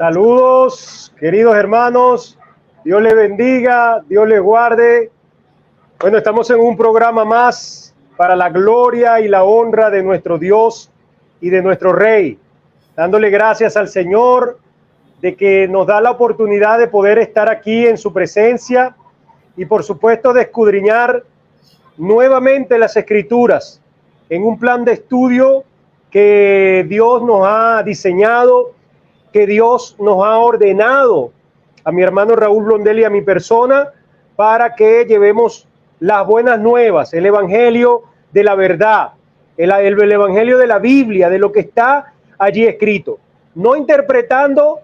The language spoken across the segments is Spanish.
Saludos, queridos hermanos. Dios les bendiga, Dios les guarde. Bueno, estamos en un programa más para la gloria y la honra de nuestro Dios y de nuestro Rey, dándole gracias al Señor de que nos da la oportunidad de poder estar aquí en su presencia y por supuesto de escudriñar nuevamente las Escrituras en un plan de estudio que Dios nos ha diseñado, que Dios nos ha ordenado a mi hermano Raúl Blondel y a mi persona para que llevemos las buenas nuevas, el evangelio de la verdad, el evangelio de la Biblia, de lo que está allí escrito, no interpretando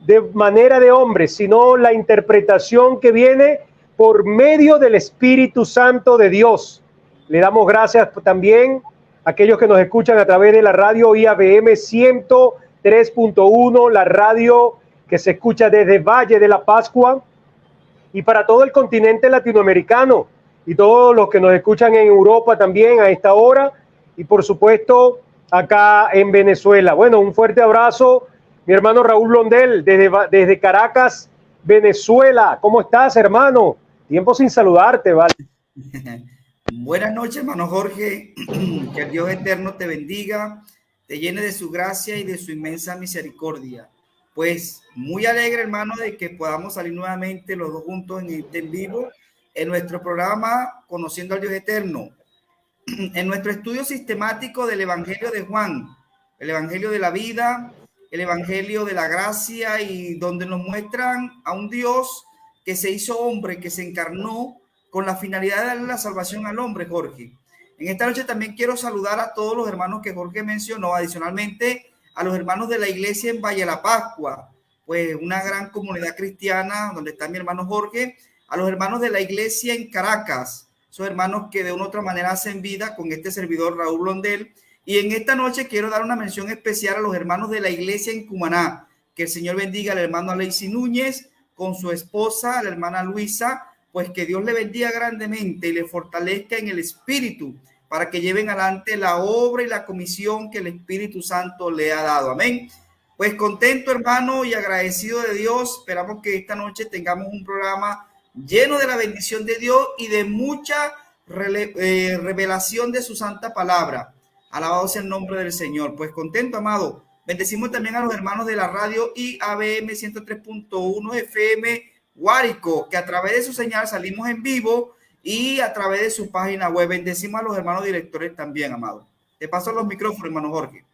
de manera de hombre, sino la interpretación que viene por medio del Espíritu Santo de Dios. Le damos gracias también a aquellos que nos escuchan a través de la radio IABM 103.1, la radio que se escucha desde Valle de la Pascua y para todo el continente latinoamericano y todos los que nos escuchan en Europa también a esta hora y por supuesto acá en Venezuela. Bueno, un fuerte abrazo, mi hermano Raúl Blondel desde Caracas, Venezuela. ¿Cómo estás, hermano? Tiempo sin saludarte, ¿vale? Buenas noches, hermano Jorge. Que el Dios eterno te bendiga, te llene de su gracia y de su inmensa misericordia. Pues muy alegre, hermano, de que podamos salir nuevamente los dos juntos en vivo en nuestro programa Conociendo al Dios Eterno, en nuestro estudio sistemático del Evangelio de Juan, el Evangelio de la vida, el Evangelio de la gracia, y donde nos muestran a un Dios que se hizo hombre, que se encarnó con la finalidad de darle la salvación al hombre, Jorge. En esta noche también quiero saludar a todos los hermanos que Jorge mencionó, adicionalmente a los hermanos de la iglesia en Valle de la Pascua, pues una gran comunidad cristiana donde está mi hermano Jorge, a los hermanos de la iglesia en Caracas, esos hermanos que de una u otra manera hacen vida con este servidor Raúl Blondel. Y en esta noche quiero dar una mención especial a los hermanos de la iglesia en Cumaná. Que el Señor bendiga al hermano Alexis Núñez con su esposa, la hermana Luisa, pues que Dios le bendiga grandemente y le fortalezca en el espíritu para que lleven adelante la obra y la comisión que el Espíritu Santo le ha dado. Amén. Pues contento, hermano, y agradecido de Dios. Esperamos que esta noche tengamos un programa lleno de la bendición de Dios y de mucha revelación de su santa palabra. Alabado sea el nombre del Señor. Pues contento, amado. Bendecimos también a los hermanos de la radio IABM 103.1 FM Guárico, que a través de su señal salimos en vivo y a través de su página web. Bendecimos a los hermanos directores también, amado. Te paso los micrófonos, hermano Jorge.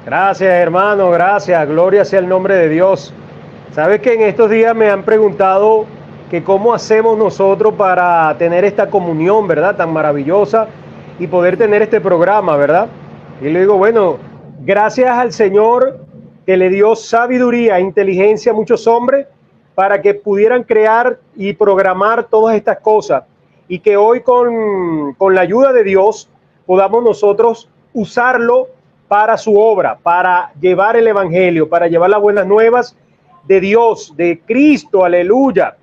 Gracias, hermano, gracias. Gloria sea el nombre de Dios. Sabes que en estos días me han preguntado que cómo hacemos nosotros para tener esta comunión, ¿verdad? Tan maravillosa y poder tener este programa, ¿verdad? Y le digo, bueno, gracias al Señor que le dio sabiduría e inteligencia a muchos hombres para que pudieran crear y programar todas estas cosas y que hoy con la ayuda de Dios podamos nosotros usarlo para su obra, para llevar el evangelio, para llevar las buenas nuevas de Dios, de Cristo, aleluya.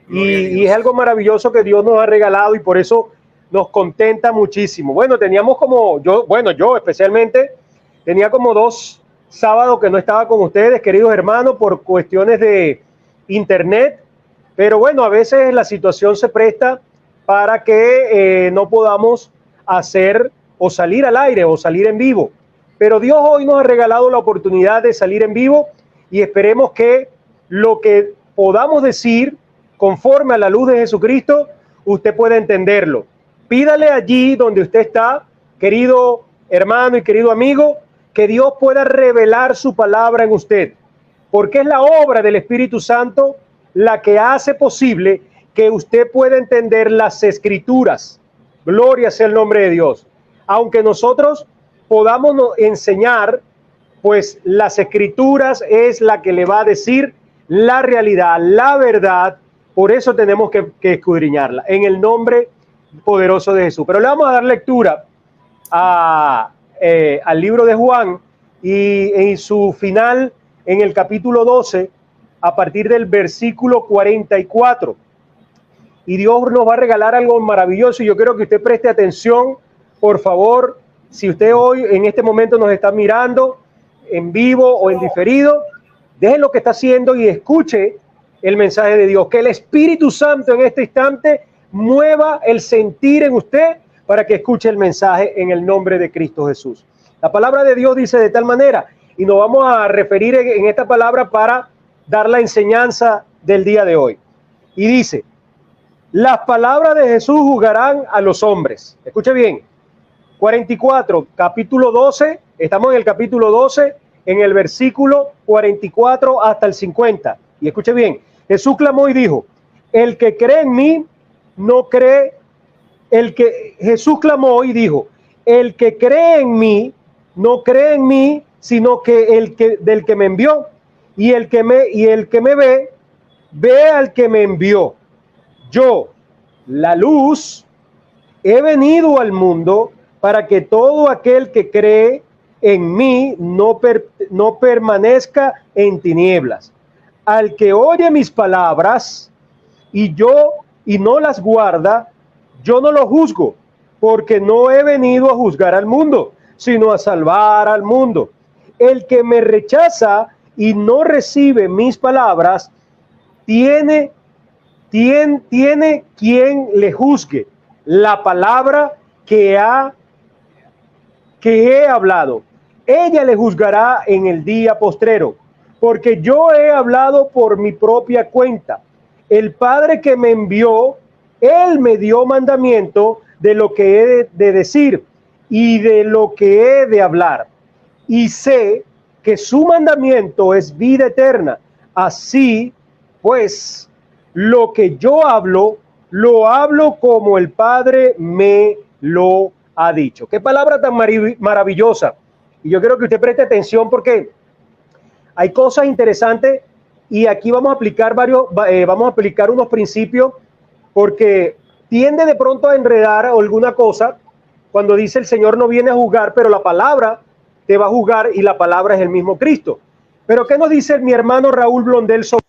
Y es algo maravilloso que Dios nos ha regalado y por eso nos contenta muchísimo. Bueno, teníamos yo especialmente, tenía como 2 sábados que no estaba con ustedes, queridos hermanos, por cuestiones de internet, pero bueno, a veces la situación se presta para que no podamos hacer o salir al aire o salir en vivo. Pero Dios hoy nos ha regalado la oportunidad de salir en vivo y esperemos que lo que podamos decir conforme a la luz de Jesucristo, usted pueda entenderlo. Pídale allí donde usted está, querido hermano y querido amigo, que Dios pueda revelar su palabra en usted, porque es la obra del Espíritu Santo la que hace posible que usted pueda entender las Escrituras. Gloria sea el nombre de Dios. Aunque nosotros podamos enseñar, pues las Escrituras es la que le va a decir la realidad, la verdad. Por eso tenemos que escudriñarla en el nombre poderoso de Jesús. Pero le vamos a dar lectura al libro de Juan y en su final, en el capítulo 12, a partir del versículo 44. Y Dios nos va a regalar algo maravilloso y yo quiero que usted preste atención, por favor. Si usted hoy en este momento nos está mirando, en vivo o en diferido, deje lo que está haciendo y escuche el mensaje de Dios. Que el Espíritu Santo en este instante mueva el sentir en usted para que escuche el mensaje en el nombre de Cristo Jesús. La palabra de Dios dice de tal manera, y nos vamos a referir en esta palabra para dar la enseñanza del día de hoy. Y dice, las palabras de Jesús juzgarán a los hombres. Escuche bien, 44, capítulo 12, estamos en el capítulo 12, en el versículo 44 hasta el 50. Y escuche bien, Jesús clamó y dijo, el que cree en mí, no cree, Jesús clamó y dijo, el que cree en mí, no cree en mí, sino que del que me envió, y el que me ve, ve al que me envió. Yo, la luz, he venido al mundo para que todo aquel que cree en mí no permanezca en tinieblas. Al que oye mis palabras y no las guarda, yo no lo juzgo, porque no he venido a juzgar al mundo, sino a salvar al mundo. El que me rechaza y no recibe mis palabras, tiene quien le juzgue la palabra que he hablado. Ella le juzgará en el día postrero, porque yo he hablado por mi propia cuenta. El Padre que me envió, Él me dio mandamiento de lo que he de decir y de lo que he de hablar. Y sé que su mandamiento es vida eterna. Así pues, lo que yo hablo, lo hablo como el Padre me lo ha dicho. Qué palabra tan maravillosa. Y yo quiero que usted preste atención porque hay cosas interesantes y aquí vamos a aplicar vamos a aplicar unos principios porque tiende de pronto a enredar alguna cosa cuando dice el Señor no viene a juzgar, pero la palabra te va a juzgar y la palabra es el mismo Cristo. Pero ¿qué nos dice mi hermano Raúl Blondel sobre?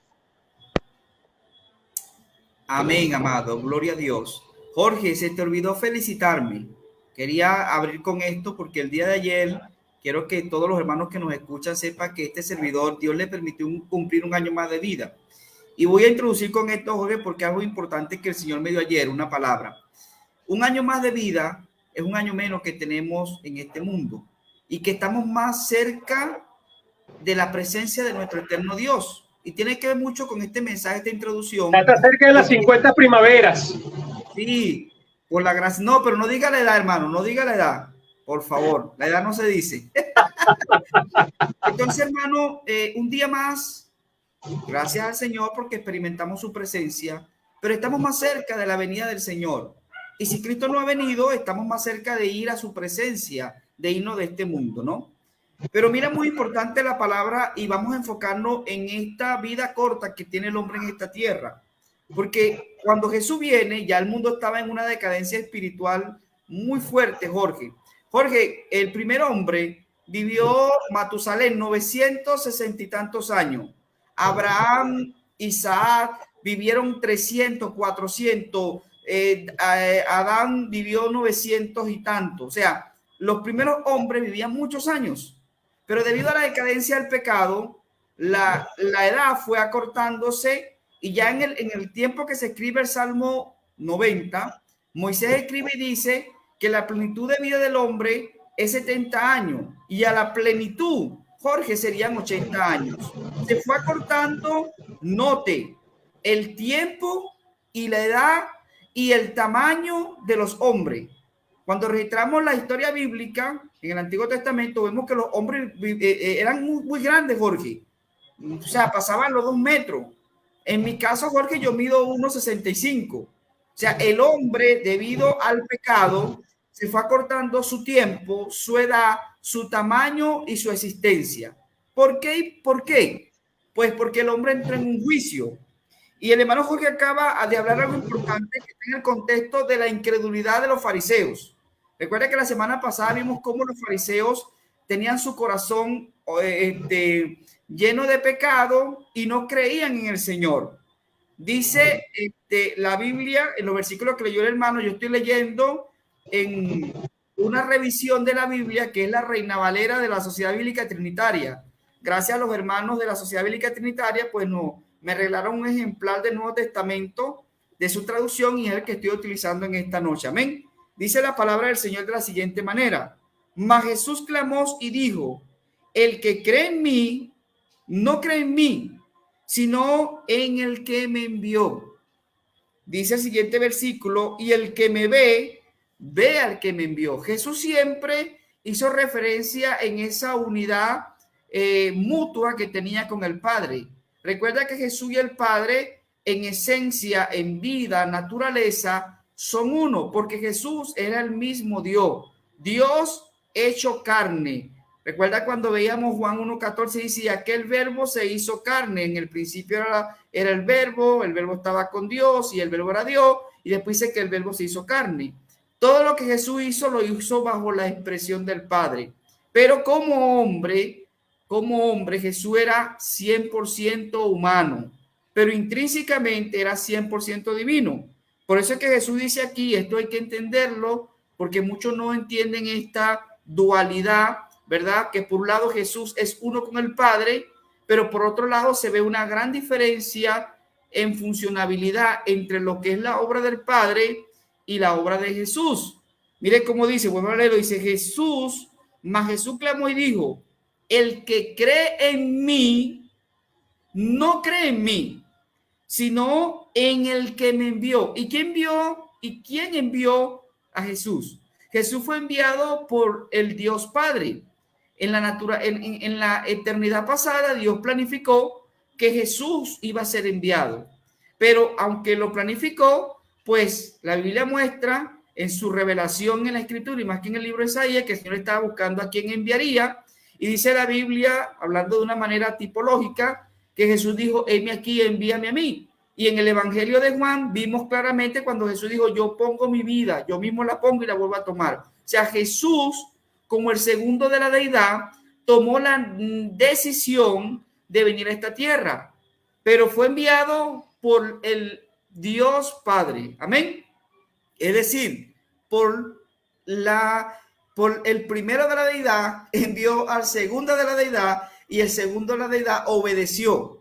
Amén, amado. Gloria a Dios. Jorge, se te olvidó felicitarme. Quería abrir con esto porque el día de ayer quiero que todos los hermanos que nos escuchan sepan que este servidor, Dios le permitió cumplir un año más de vida. Y voy a introducir con esto, Jorge, porque es algo importante que el Señor me dio ayer, una palabra. Un año más de vida es un año menos que tenemos en este mundo y que estamos más cerca de la presencia de nuestro eterno Dios. Y tiene que ver mucho con este mensaje, esta introducción. Está cerca de las 50 primaveras. Sí, por la gracia. No, pero no diga la edad, hermano, no diga la edad. Por favor, la edad no se dice. Entonces, hermano, un día más, gracias al Señor porque experimentamos su presencia, pero estamos más cerca de la venida del Señor. Y si Cristo no ha venido, estamos más cerca de ir a su presencia, de irnos de este mundo, ¿no? Pero mira, muy importante la palabra y vamos a enfocarnos en esta vida corta que tiene el hombre en esta tierra. Porque cuando Jesús viene, ya el mundo estaba en una decadencia espiritual muy fuerte, Jorge. Jorge, el primer hombre vivió Matusalén 960 y tantos años. Abraham, Isaac vivieron 300, 400. Adán vivió 900 y tantos. O sea, los primeros hombres vivían muchos años. Pero debido a la decadencia del pecado, la edad fue acortándose y ya en el tiempo que se escribe el Salmo 90, Moisés escribe y dice que la plenitud de vida del hombre es 70 años y a la plenitud, Jorge, serían 80 años. Se fue acortando, note, el tiempo y la edad y el tamaño de los hombres. Cuando registramos la historia bíblica en el Antiguo Testamento, vemos que los hombres eran muy grandes, Jorge. O sea, pasaban los 2 metros. En mi caso, Jorge, yo mido 1,65. O sea, el hombre, debido al pecado, se fue acortando su tiempo, su edad, su tamaño y su existencia. ¿Por qué? ¿Por qué? Pues porque el hombre entró en un juicio. Y el hermano Jorge acaba de hablar algo importante que está en el contexto de la incredulidad de los fariseos. Recuerda que la semana pasada vimos cómo los fariseos tenían su corazón lleno de pecado y no creían en el Señor. Dice la Biblia, en los versículos que leyó el hermano, yo estoy leyendo en una revisión de la Biblia, que es la Reina Valera de la Sociedad Bíblica Trinitaria. Gracias a los hermanos de la Sociedad Bíblica Trinitaria, pues no, me regalaron un ejemplar del Nuevo Testamento de su traducción y es el que estoy utilizando en esta noche. Amén. Dice la palabra del Señor de la siguiente manera: mas Jesús clamó y dijo, el que cree en mí, no cree en mí, sino en el que me envió. Dice el siguiente versículo, y el que me ve, ve al que me envió. Jesús siempre hizo referencia en esa unidad mutua que tenía con el Padre. Recuerda que Jesús y el Padre, en esencia, en vida, naturaleza, son uno, porque Jesús era el mismo Dios, Dios hecho carne. Recuerda cuando veíamos Juan 1:14, dice, aquel verbo se hizo carne, en el principio era el verbo estaba con Dios y el verbo era Dios, y después dice que el verbo se hizo carne. Todo lo que Jesús hizo, lo hizo bajo la expresión del Padre. Pero como hombre, Jesús era 100% humano, pero intrínsecamente era 100% divino. Por eso es que Jesús dice aquí, esto hay que entenderlo, porque muchos no entienden esta dualidad, ¿verdad? Que por un lado Jesús es uno con el Padre, pero por otro lado se ve una gran diferencia en funcionabilidad entre lo que es la obra del Padre y la obra de Jesús. Mire cómo dice, vuelvo a leerlo, dice Jesús, mas Jesús clamó y dijo, el que cree en mí, no cree en mí, sino en el que me envió. ¿Y quién envió? ¿Y quién envió a Jesús? Jesús fue enviado por el Dios Padre. En la eternidad pasada, Dios planificó que Jesús iba a ser enviado. Pero aunque lo planificó, pues la Biblia muestra en su revelación en la Escritura, y más que en el libro de Isaías, que el Señor estaba buscando a quién enviaría. Y dice la Biblia, hablando de una manera tipológica, que Jesús dijo, heme aquí, envíame a mí. Y en el Evangelio de Juan vimos claramente cuando Jesús dijo, yo pongo mi vida, yo mismo la pongo y la vuelvo a tomar. O sea, Jesús, como el segundo de la deidad, tomó la decisión de venir a esta tierra, pero fue enviado por el Dios Padre. Amén. Es decir, por el primero de la deidad envió al segundo de la deidad y el segundo de la deidad obedeció.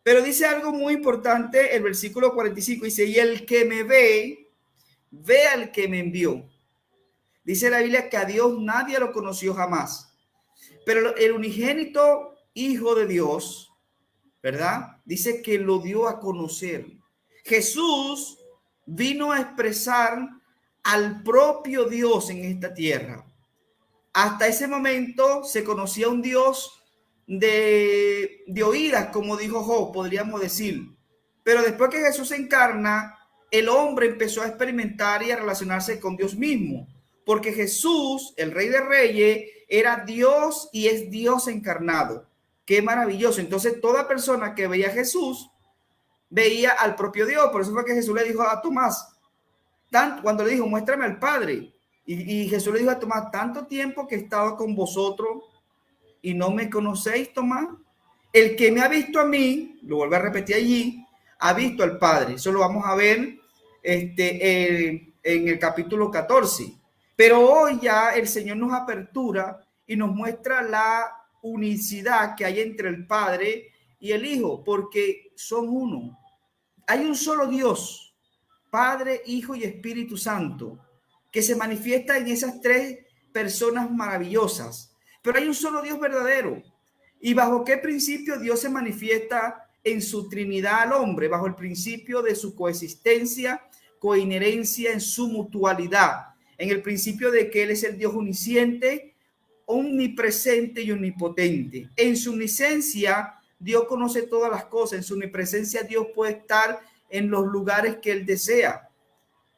Pero dice algo muy importante el versículo 45, dice, y el que me ve, ve al que me envió. Dice la Biblia que a Dios nadie lo conoció jamás. Pero el unigénito Hijo de Dios, ¿verdad? Dice que lo dio a conocer. Jesús vino a expresar al propio Dios en esta tierra. Hasta ese momento se conocía un Dios de oídas, como dijo Job, podríamos decir. Pero después que Jesús se encarna, el hombre empezó a experimentar y a relacionarse con Dios mismo. Porque Jesús, el Rey de Reyes, era Dios y es Dios encarnado. Qué maravilloso. Entonces toda persona que veía a Jesús veía al propio Dios. Por eso fue que Jesús le dijo a Tomás, cuando le dijo, muéstrame al Padre. Y Jesús le dijo a Tomás, tanto tiempo que he estado con vosotros y no me conocéis, Tomás. El que me ha visto a mí, lo vuelvo a repetir allí, ha visto al Padre. Eso lo vamos a ver en el capítulo 14. Pero hoy ya el Señor nos apertura y nos muestra la unicidad que hay entre el Padre y el Hijo, porque son uno. Hay un solo Dios, Padre, Hijo y Espíritu Santo, que se manifiesta en esas tres personas maravillosas. Pero hay un solo Dios verdadero. ¿Y bajo qué principio Dios se manifiesta en su Trinidad al hombre? Bajo el principio de su coexistencia, coinherencia, en su mutualidad. En el principio de que Él es el Dios omnisciente, omnipresente y omnipotente. En su omnisciencia, Dios conoce todas las cosas. En su omnipresencia, Dios puede estar en los lugares que Él desea.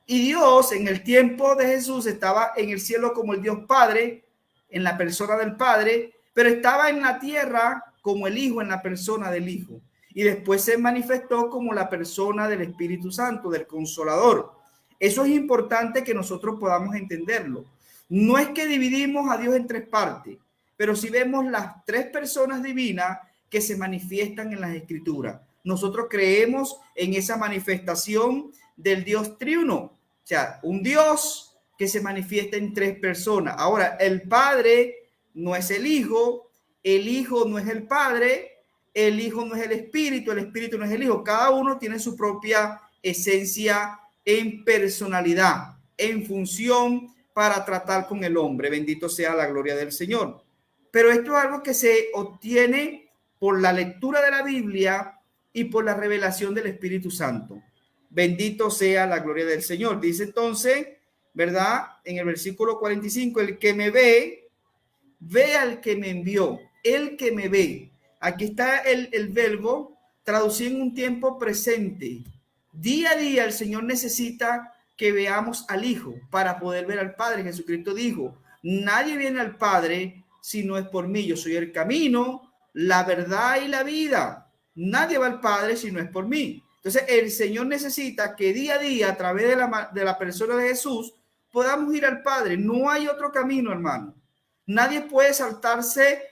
Y Dios, en el tiempo de Jesús, estaba en el cielo como el Dios Padre, en la persona del Padre, pero estaba en la tierra como el Hijo en la persona del Hijo. Y después se manifestó como la persona del Espíritu Santo, del Consolador. Eso es importante que nosotros podamos entenderlo. No es que dividimos a Dios en tres partes, pero sí vemos las tres personas divinas que se manifiestan en las Escrituras. Nosotros creemos en esa manifestación del Dios triuno, o sea, un Dios que se manifiesta en tres personas. Ahora, el Padre no es el Hijo no es el Padre, el Hijo no es el Espíritu no es el Hijo. Cada uno tiene su propia esencia en personalidad, en función para tratar con el hombre. Bendito sea la gloria del Señor. Pero esto es algo que se obtiene por la lectura de la Biblia y por la revelación del Espíritu Santo. Bendito sea la gloria del Señor. Dice entonces, ¿verdad? En el versículo 45, el que me ve, ve al que me envió. El que me ve. Aquí está el verbo traducido en un tiempo presente. Día a día el Señor necesita que veamos al Hijo para poder ver al Padre. Jesucristo dijo, nadie viene al Padre si no es por mí. Yo soy el camino, la verdad y la vida. Nadie va al Padre si no es por mí. Entonces el Señor necesita que día a día, a través de la persona de Jesús, podamos ir al Padre. No hay otro camino, hermano. Nadie puede saltarse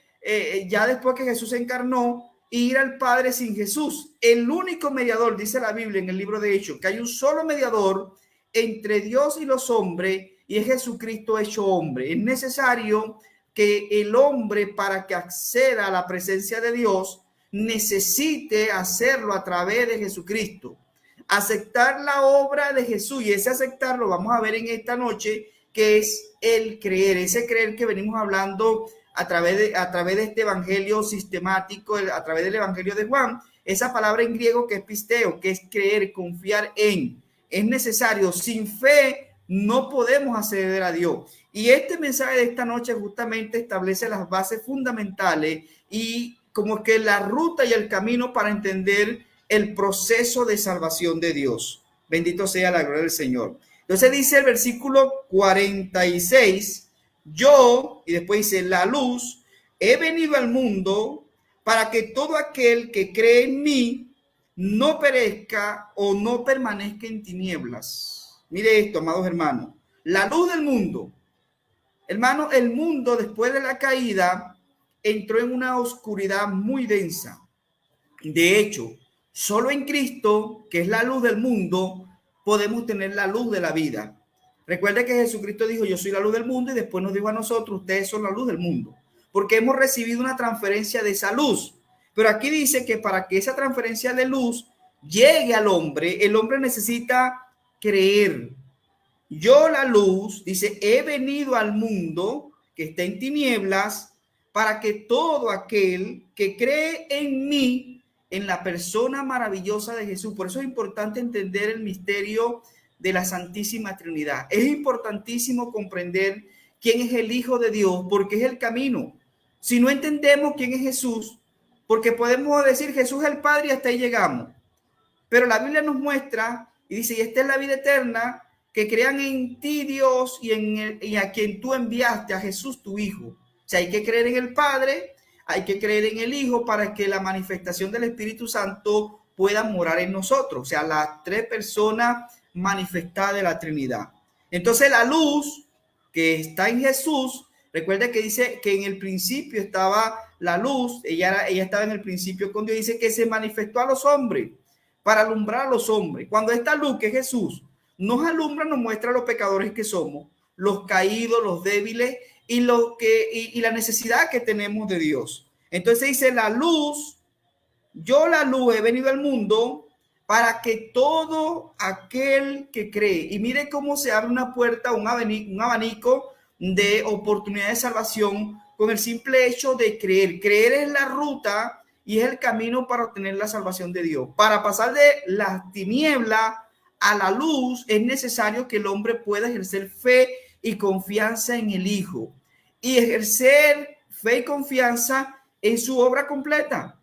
ya después que Jesús se encarnó e ir al Padre sin Jesús. El único mediador, dice la Biblia en el libro de Hechos, que hay un solo mediador entre Dios y los hombres, y es Jesucristo hecho hombre. Es necesario que el hombre, para que acceda a la presencia de Dios, necesite hacerlo a través de Jesucristo. Aceptar la obra de Jesús, y ese aceptarlo vamos a ver en esta noche, que es el creer, ese creer que venimos hablando a través de este evangelio sistemático, a través del evangelio de Juan, esa palabra en griego que es pisteo, que es creer, confiar en. Es necesario, sin fe no podemos acceder a Dios. Y este mensaje de esta noche justamente establece las bases fundamentales y como que la ruta y el camino para entender el proceso de salvación de Dios. Bendito sea la gloria del Señor. Entonces dice el versículo 46, yo, y después dice, la luz, he venido al mundo para que todo aquel que cree en mí no perezca o no permanezca en tinieblas. Mire esto, amados hermanos, la luz del mundo. Hermano, el mundo después de la caída entró en una oscuridad muy densa. De hecho, solo en Cristo, que es la luz del mundo, podemos tener la luz de la vida. Recuerde que Jesucristo dijo, yo soy la luz del mundo, y después nos dijo a nosotros, ustedes son la luz del mundo, porque hemos recibido una transferencia de esa luz. Pero aquí dice que para que esa transferencia de luz llegue al hombre, el hombre necesita creer. Yo, la luz, dice, he venido al mundo que está en tinieblas para que todo aquel que cree en mí, en la persona maravillosa de Jesús. Por eso es importante entender el misterio de la Santísima Trinidad. Es importantísimo comprender quién es el Hijo de Dios, porque es el camino. Si no entendemos quién es Jesús, porque podemos decir Jesús es el Padre y hasta ahí llegamos. Pero la Biblia nos muestra y dice, y esta es la vida eterna, que crean en ti, Dios, y a quien tú enviaste, a Jesús tu Hijo. O sea, hay que creer en el Padre, hay que creer en el Hijo para que la manifestación del Espíritu Santo pueda morar en nosotros. O sea, las tres personas manifestadas de la Trinidad. Entonces la luz que está en Jesús, recuerda que dice que en el principio estaba la luz, ella estaba en el principio con Dios, dice que se manifestó a los hombres para alumbrar a los hombres. Cuando esta luz, que es Jesús, nos alumbra, nos muestra los pecadores que somos, los caídos, los débiles, y la necesidad que tenemos de Dios. Entonces dice la luz, yo la luz he venido al mundo para que todo aquel que cree, y mire cómo se abre una puerta, un abanico de oportunidad de salvación con el simple hecho de creer. Creer es la ruta y es el camino para obtener la salvación de Dios. Para pasar de las tinieblas a la luz es necesario que el hombre pueda ejercer fe y confianza en el Hijo, y ejercer fe y confianza en su obra completa.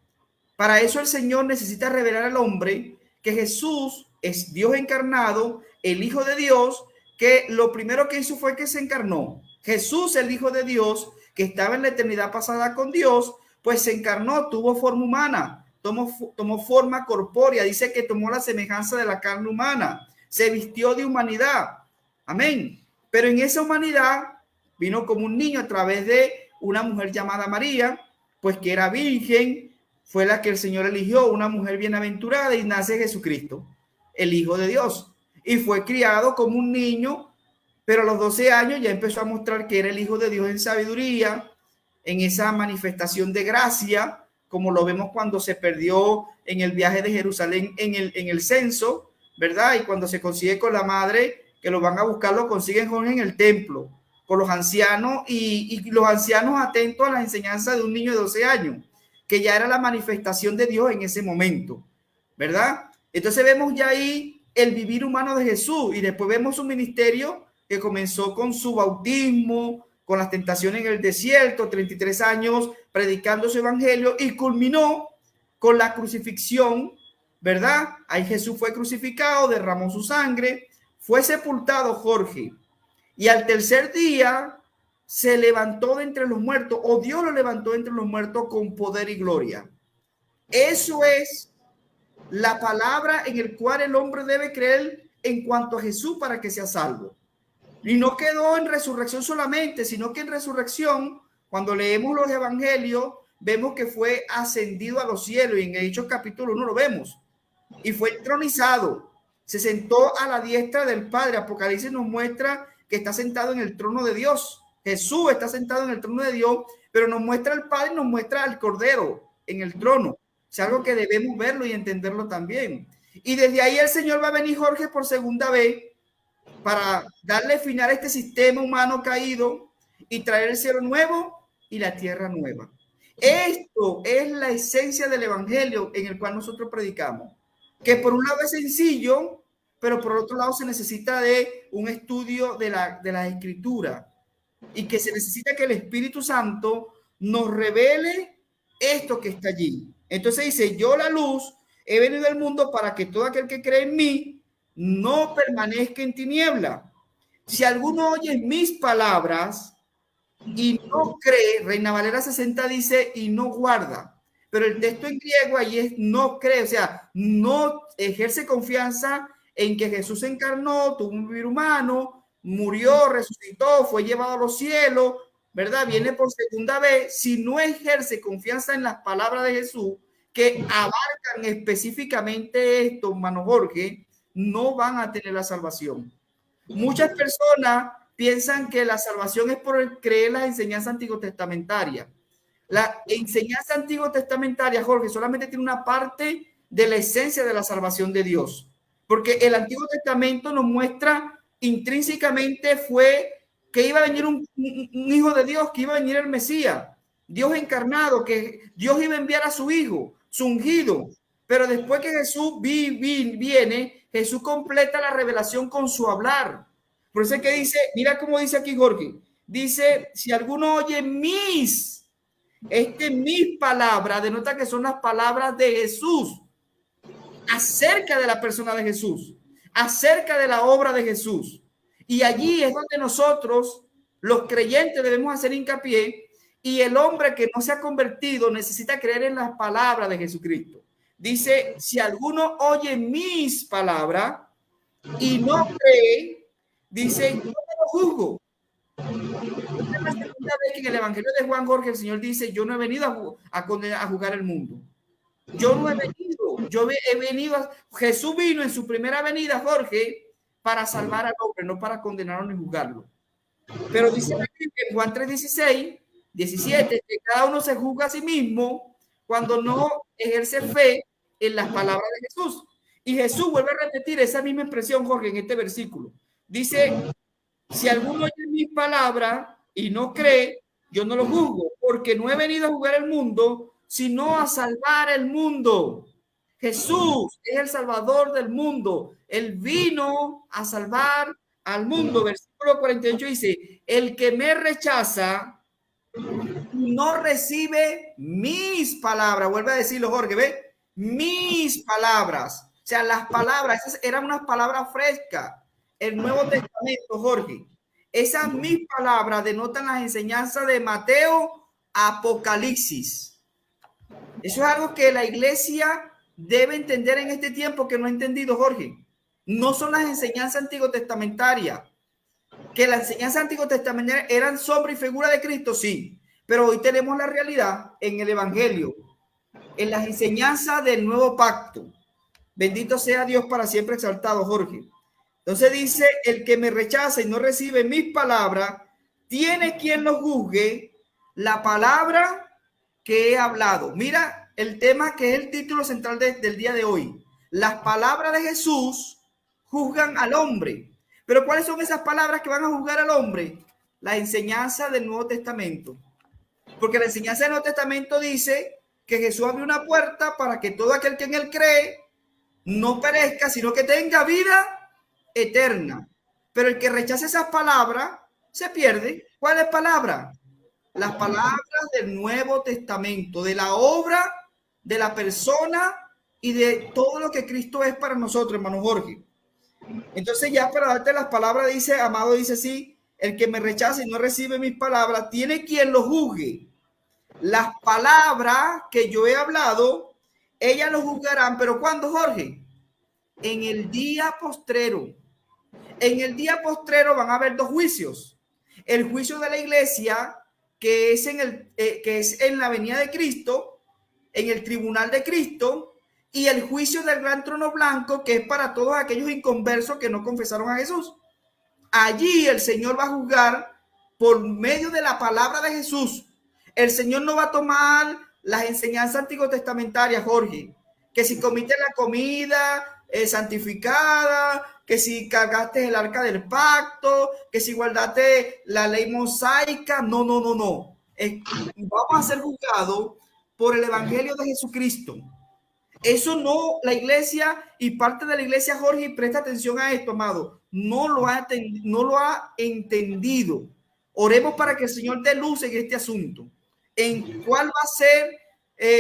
Para eso el Señor necesita revelar al hombre que Jesús es Dios encarnado, el Hijo de Dios, que lo primero que hizo fue que se encarnó. Jesús, el Hijo de Dios, que estaba en la eternidad pasada con Dios, pues se encarnó, tuvo forma humana, tomó forma corpórea, dice que tomó la semejanza de la carne humana, se vistió de humanidad. Amén. Pero en esa humanidad vino como un niño a través de una mujer llamada María, pues que era virgen, fue la que el Señor eligió, una mujer bienaventurada, y nace Jesucristo, el Hijo de Dios. Y fue criado como un niño pero a los 12 años ya empezó a mostrar que era el Hijo de Dios en sabiduría, en esa manifestación de gracia, como lo vemos cuando se perdió en el viaje de Jerusalén en el censo, ¿verdad? Y cuando se consigue con la madre, que lo van a buscar, lo consiguen en el templo, con los ancianos y los ancianos atentos a la enseñanza de un niño de 12 años, que ya era la manifestación de Dios en ese momento, ¿verdad? Entonces vemos ya ahí el vivir humano de Jesús y después vemos su ministerio que comenzó con su bautismo, con las tentaciones en el desierto, 33 años predicando su evangelio y culminó con la crucifixión, ¿verdad? Ahí Jesús fue crucificado, derramó su sangre, fue sepultado, Jorge, y al tercer día se levantó de entre los muertos, o Dios lo levantó de entre los muertos con poder y gloria. Eso es la palabra en el cual el hombre debe creer en cuanto a Jesús para que sea salvo. Y no quedó en resurrección solamente, sino que en resurrección, cuando leemos los evangelios, vemos que fue ascendido a los cielos, y en Hechos capítulo 1 lo vemos, y fue entronizado, se sentó a la diestra del Padre. Apocalipsis nos muestra que está sentado en el trono de Dios. Jesús está sentado en el trono de Dios, pero nos muestra al Padre y nos muestra al Cordero en el trono. Es algo que debemos verlo y entenderlo también. Y desde ahí el Señor va a venir, Jorge, por segunda vez, para darle final a este sistema humano caído y traer el cielo nuevo y la tierra nueva. Esto es la esencia del evangelio en el cual nosotros predicamos, que por un lado es sencillo, pero por otro lado se necesita de un estudio de la escritura, y que se necesita que el Espíritu Santo nos revele esto que está allí. Entonces dice, yo la luz he venido al mundo para que todo aquel que cree en mí no permanezca en tiniebla. Si alguno oye mis palabras y no cree, Reina Valera 60 dice, y no guarda. Pero el texto en griego ahí es no cree, o sea, no ejerce confianza en que Jesús se encarnó, tuvo un vivir humano, murió, resucitó, fue llevado a los cielos, ¿verdad? Viene por segunda vez. Si no ejerce confianza en las palabras de Jesús, que abarcan específicamente esto, hermano Jorge, no van a tener la salvación. Muchas personas piensan que la salvación es por creer las enseñanzas antiguo testamentarias. La enseñanza antiguo testamentaria, Jorge, solamente tiene una parte de la esencia de la salvación de Dios, porque el Antiguo Testamento nos muestra intrínsecamente fue que iba a venir un hijo de Dios, que iba a venir el Mesías, Dios encarnado, que Dios iba a enviar a su hijo, su ungido. Pero después que Jesús viene, Jesús completa la revelación con su hablar. Por eso es que dice, mira cómo dice aquí Jorge, dice, si alguno oye mis palabras, denota que son las palabras de Jesús, acerca de la persona de Jesús, acerca de la obra de Jesús. Y allí es donde nosotros, los creyentes, debemos hacer hincapié, y el hombre que no se ha convertido necesita creer en las palabras de Jesucristo. Dice, si alguno oye mis palabras y no cree, dice, yo no lo juzgo. Esta es la segunda vez que en el Evangelio de Juan, Jorge, el Señor dice, yo no he venido a juzgar el mundo. Yo no he venido, yo he venido, Jesús vino en su primera venida, Jorge, para salvar al hombre, no para condenarlo ni juzgarlo. Pero dice en Juan 3:16, 17, que cada uno se juzga a sí mismo cuando no ejerce fe en las palabras de Jesús. Y Jesús vuelve a repetir esa misma expresión, Jorge, en este versículo. Dice, si alguno oye mis palabras y no cree, yo no lo juzgo, porque no he venido a juzgar el mundo, sino a salvar el mundo. Jesús es el salvador del mundo. Él vino a salvar al mundo. Versículo 48 dice, el que me rechaza no recibe mis palabras. Vuelve a decirlo, Jorge, ¿ve? Mis palabras. O sea, las palabras, esas eran unas palabras frescas. El Nuevo Testamento, Jorge. Esas mis palabras denotan las enseñanzas de Mateo, Apocalipsis. Eso es algo que la iglesia debe entender en este tiempo que no ha entendido, Jorge. No son las enseñanzas antiguo testamentarias. Que las enseñanzas antiguo testamentarias eran sombra y figura de Cristo, sí. Pero hoy tenemos la realidad en el Evangelio, en las enseñanzas del nuevo pacto. Bendito sea Dios para siempre exaltado, Jorge. Entonces dice, el que me rechaza y no recibe mis palabras, tiene quien lo juzgue la palabra que he hablado. Mira el tema que es el título central del día de hoy. Las palabras de Jesús juzgan al hombre. Pero ¿cuáles son esas palabras que van a juzgar al hombre? La enseñanza del Nuevo Testamento. Porque la enseñanza del Nuevo Testamento dice que Jesús abrió una puerta para que todo aquel que en él cree no perezca, sino que tenga vida eterna. Pero el que rechaza esas palabras se pierde. ¿Cuáles palabras? Las palabras del Nuevo Testamento, de la obra, de la persona y de todo lo que Cristo es para nosotros, hermano Jorge. Entonces, ya para darte las palabras, dice, Amado, dice así: el que me rechaza y no recibe mis palabras, tiene quien lo juzgue. Las palabras que yo he hablado, ellas lo juzgarán. ¿Pero cuándo, Jorge? En el día postrero. En el día postrero van a haber dos juicios. El juicio de la iglesia, que es en la venida de Cristo, en el tribunal de Cristo, y el juicio del gran trono blanco, que es para todos aquellos inconversos que no confesaron a Jesús. Allí el Señor va a juzgar por medio de la palabra de Jesús. El Señor no va a tomar las enseñanzas antiguo testamentarias, Jorge, que si comiste la comida santificada, que si cargaste el arca del pacto, que si guardaste la ley mosaica. No. Vamos a ser juzgados por el evangelio de Jesucristo. Eso no, la iglesia y parte de la iglesia, Jorge, y presta atención a esto, amado, no lo ha entendido. Oremos para que el Señor dé luz en este asunto. En cuál va a ser,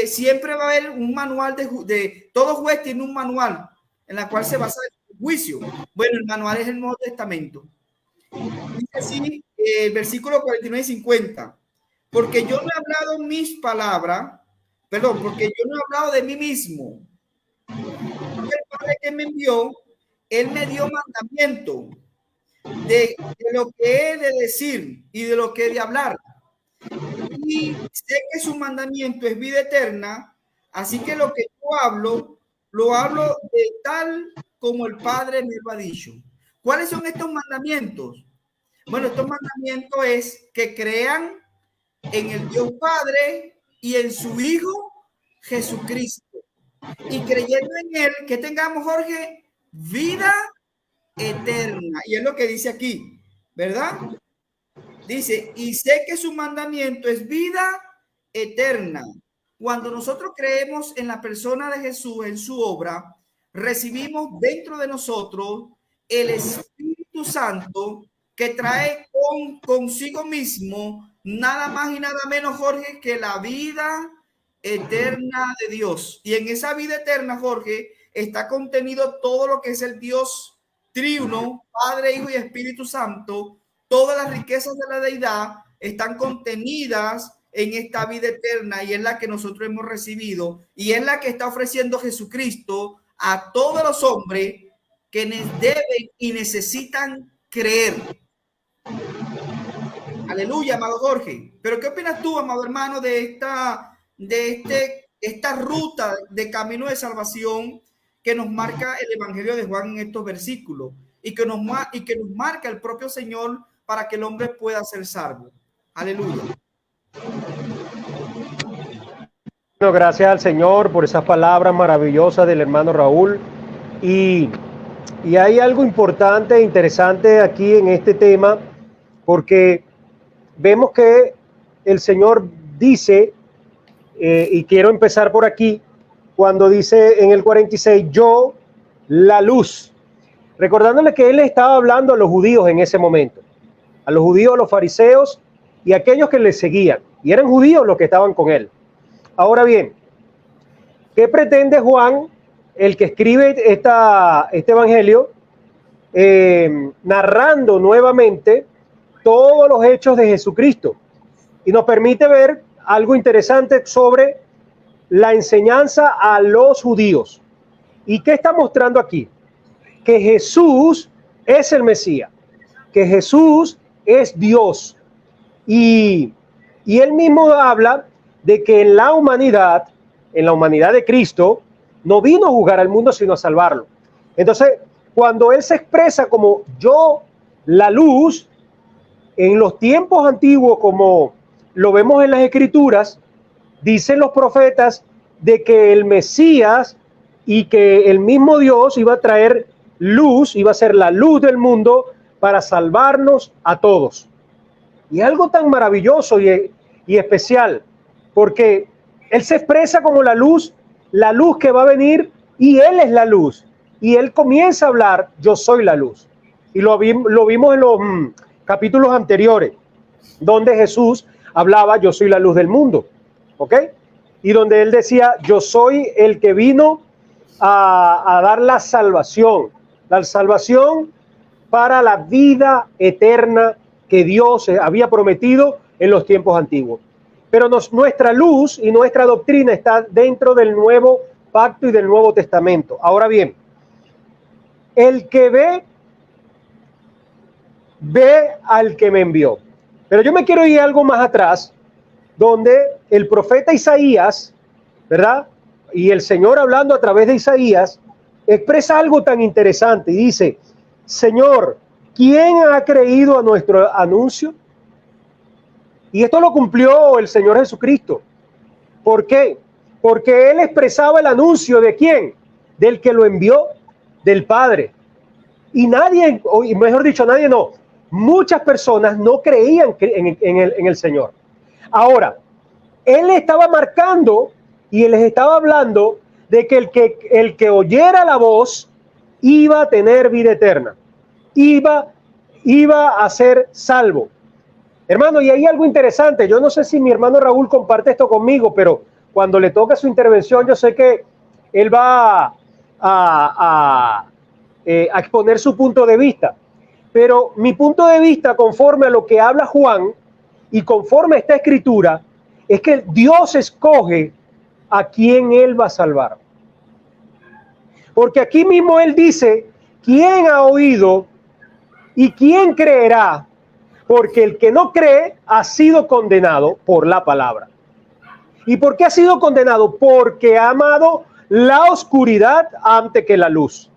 siempre va a haber un manual de todo juez tiene un manual en la cual se basa el juicio. Bueno, el manual es el Nuevo Testamento. Dice así, el versículo 49 y 50. Porque yo no he hablado mis palabras, porque yo no he hablado de mí mismo. El Padre que me envió, Él me dio mandamiento de lo que he de decir y de lo que he de hablar. Y sé que su mandamiento es vida eterna, así que lo que yo hablo, lo hablo de tal como el Padre me lo ha dicho. ¿Cuáles son estos mandamientos? Bueno, estos mandamientos es que crean en el Dios Padre y en su Hijo Jesucristo. Y creyendo en Él, que tengamos, Jorge, vida eterna. Y es lo que dice aquí, ¿verdad? Dice, y sé que su mandamiento es vida eterna. Cuando nosotros creemos en la persona de Jesús, en su obra, recibimos dentro de nosotros el Espíritu Santo, que trae consigo mismo nada más y nada menos, Jorge, que la vida eterna de Dios. Y en esa vida eterna, Jorge, está contenido todo lo que es el Dios triuno, Padre, Hijo y Espíritu Santo. Todas las riquezas de la deidad están contenidas en esta vida eterna, y es la que nosotros hemos recibido, y es la que está ofreciendo Jesucristo a todos los hombres que deben y necesitan creer. Aleluya, amado Jorge. Pero ¿qué opinas tú, amado hermano, de esta ruta de camino de salvación que nos marca el Evangelio de Juan en estos versículos, y que nos marca el propio Señor para que el hombre pueda ser salvo? Aleluya. Bueno, gracias al Señor por esas palabras maravillosas del hermano Raúl. Y hay algo importante e interesante aquí en este tema, porque vemos que el Señor dice, y quiero empezar por aquí, cuando dice en el 46, yo, la luz, recordándole que Él estaba hablando a los judíos en ese momento, a los judíos, a los fariseos y a aquellos que le seguían, y eran judíos los que estaban con Él. Ahora bien, ¿qué pretende Juan, el que escribe este evangelio, narrando nuevamente todos los hechos de Jesucristo? Y nos permite ver algo interesante sobre la enseñanza a los judíos. ¿Y qué está mostrando aquí? Que Jesús es el Mesías, que Jesús es Dios. Y él mismo habla de que en la humanidad de Cristo, no vino a juzgar al mundo, sino a salvarlo. Entonces, cuando Él se expresa como yo, la luz, en los tiempos antiguos, como lo vemos en las Escrituras, dicen los profetas de que el Mesías y que el mismo Dios iba a traer luz, iba a ser la luz del mundo para salvarnos a todos. Y algo tan maravilloso y especial, porque Él se expresa como la luz que va a venir, y Él es la luz. Y Él comienza a hablar, yo soy la luz. Y lo vimos en los capítulos anteriores, donde Jesús hablaba, yo soy la luz del mundo. ¿Ok? Y donde Él decía, yo soy el que vino a dar la salvación para la vida eterna que Dios había prometido en los tiempos antiguos. Pero nuestra luz y nuestra doctrina está dentro del nuevo pacto y del Nuevo Testamento. Ahora bien, el que ve al que me envió. Pero yo me quiero ir algo más atrás, donde el profeta Isaías, ¿verdad? Y el Señor, hablando a través de Isaías, expresa algo tan interesante y dice, Señor, ¿quién ha creído a nuestro anuncio? Y esto lo cumplió el Señor Jesucristo. ¿Por qué? Porque Él expresaba el anuncio ¿de quién? Del que lo envió, del Padre. Y nadie, o mejor dicho, nadie no, muchas personas no creían en el Señor. Ahora, Él estaba marcando y Él les estaba hablando de que el que oyera la voz iba a tener vida eterna, iba a ser salvo. Hermano, y hay algo interesante, yo no sé si mi hermano Raúl comparte esto conmigo, pero cuando le toca su intervención, yo sé que él va a exponer su punto de vista. Pero mi punto de vista, conforme a lo que habla Juan y conforme a esta escritura, es que Dios escoge a quien Él va a salvar. Porque aquí mismo Él dice, ¿quién ha oído y quién creerá? Porque el que no cree ha sido condenado por la palabra. ¿Y por qué ha sido condenado? Porque ha amado la oscuridad antes que la luz.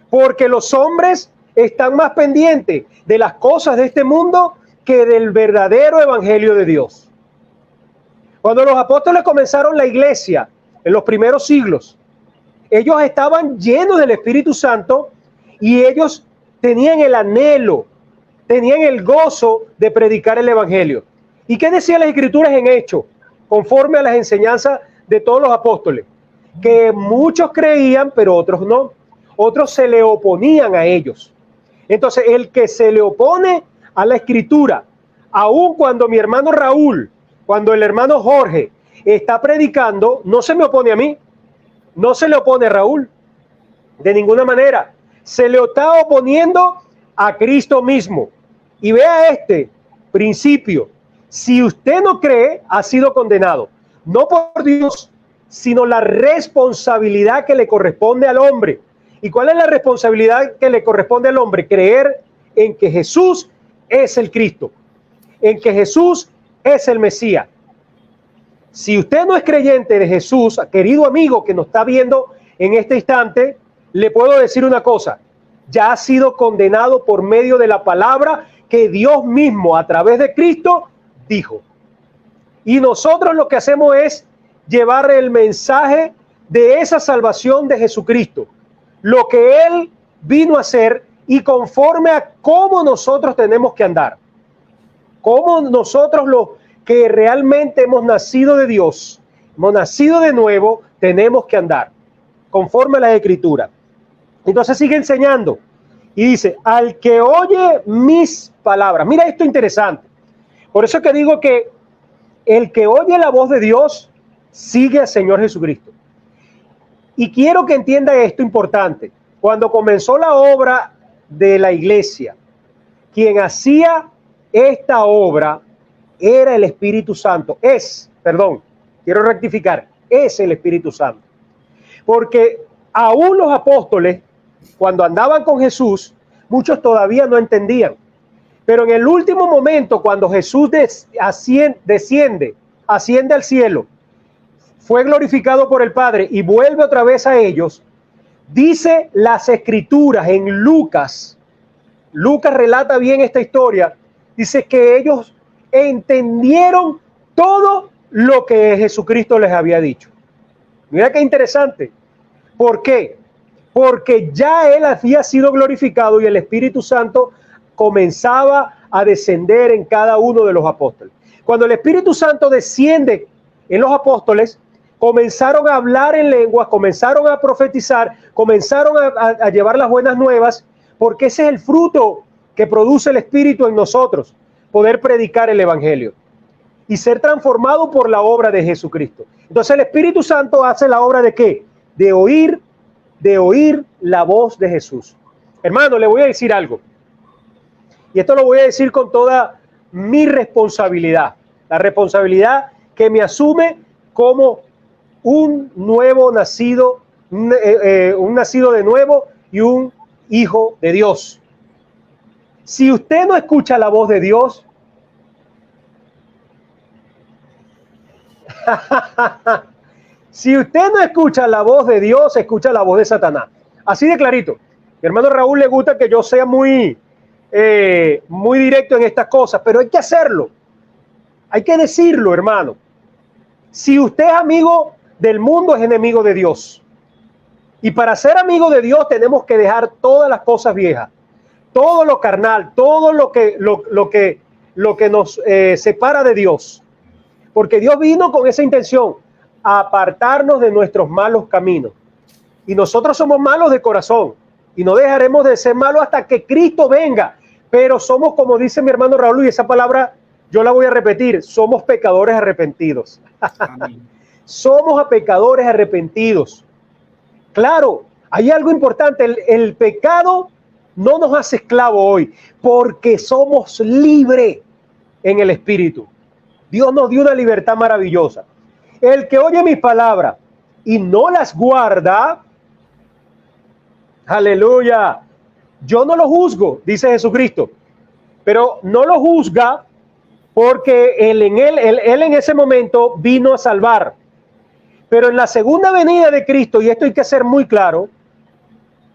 Porque los hombres están más pendientes de las cosas de este mundo que del verdadero evangelio de Dios. Cuando los apóstoles comenzaron la iglesia en los primeros siglos, ellos estaban llenos del Espíritu Santo y ellos tenían el anhelo, tenían el gozo de predicar el evangelio. ¿Y qué decían las escrituras en Hechos? Conforme a las enseñanzas de todos los apóstoles, que muchos creían, pero otros no. Otros se le oponían a ellos. Entonces, el que se le opone a la escritura, aun cuando mi hermano Raúl, cuando el hermano Jorge está predicando, no se me opone a mí, no se le opone a Raúl, de ninguna manera. Se le está oponiendo a Cristo mismo. Y vea este principio. Si usted no cree, ha sido condenado. No por Dios, sino la responsabilidad que le corresponde al hombre. ¿Y cuál es la responsabilidad que le corresponde al hombre? Creer en que Jesús es el Cristo, en que Jesús es el Mesías. Si usted no es creyente de Jesús, querido amigo que nos está viendo en este instante, le puedo decir una cosa, ya ha sido condenado por medio de la palabra que Dios mismo a través de Cristo dijo. Y nosotros lo que hacemos es llevar el mensaje de esa salvación de Jesucristo, lo que Él vino a hacer y conforme a cómo nosotros tenemos que andar, cómo nosotros los que realmente hemos nacido de Dios, hemos nacido de nuevo, tenemos que andar conforme a las escrituras. Entonces sigue enseñando y dice, al que oye mis palabras, mira esto interesante, por eso es que digo que el que oye la voz de Dios sigue al Señor Jesucristo. Y quiero que entienda esto importante. Cuando comenzó la obra de la iglesia, quien hacía esta obra era el Espíritu Santo. Quiero rectificar, es el Espíritu Santo. Porque aún los apóstoles, cuando andaban con Jesús, muchos todavía no entendían. Pero en el último momento, cuando Jesús asciende al cielo, fue glorificado por el Padre y vuelve otra vez a ellos, Dice las escrituras en Lucas. Lucas relata bien esta historia. Dice que ellos entendieron todo lo que Jesucristo les había dicho. Mira qué interesante. ¿Por qué? Porque ya Él había sido glorificado y el Espíritu Santo comenzaba a descender en cada uno de los apóstoles. Cuando el Espíritu Santo desciende en los apóstoles, comenzaron a hablar en lenguas, comenzaron a profetizar, comenzaron a llevar las buenas nuevas, porque ese es el fruto que produce el Espíritu en nosotros, poder predicar el Evangelio y ser transformado por la obra de Jesucristo. Entonces el Espíritu Santo hace la obra ¿de qué? De oír la voz de Jesús. Hermano, le voy a decir algo. Y esto lo voy a decir con toda mi responsabilidad. La responsabilidad que me asume como un nuevo nacido, un nacido de nuevo y un hijo de Dios. Si usted no escucha la voz de Dios, si usted no escucha la voz de Dios, escucha la voz de Satanás. Así de clarito. Mi hermano Raúl le gusta que yo sea muy directo en estas cosas, pero hay que hacerlo. Hay que decirlo, hermano. Si usted es amigo del mundo, es enemigo de Dios. Y para ser amigo de Dios tenemos que dejar todas las cosas viejas, todo lo carnal, todo lo que nos separa de Dios. Porque Dios vino con esa intención, a apartarnos de nuestros malos caminos. Y nosotros somos malos de corazón y no dejaremos de ser malos hasta que Cristo venga. Pero somos, como dice mi hermano Raúl, y esa palabra yo la voy a repetir, somos pecadores arrepentidos. Somos pecadores arrepentidos. Claro, hay algo importante, el pecado no nos hace esclavos hoy, porque somos libres en el Espíritu. Dios nos dio una libertad maravillosa. El que oye mis palabras y no las guarda, aleluya, yo no lo juzgo, dice Jesucristo, pero no lo juzga porque él en ese momento vino a salvar. Pero en la segunda venida de Cristo, y esto hay que ser muy claro,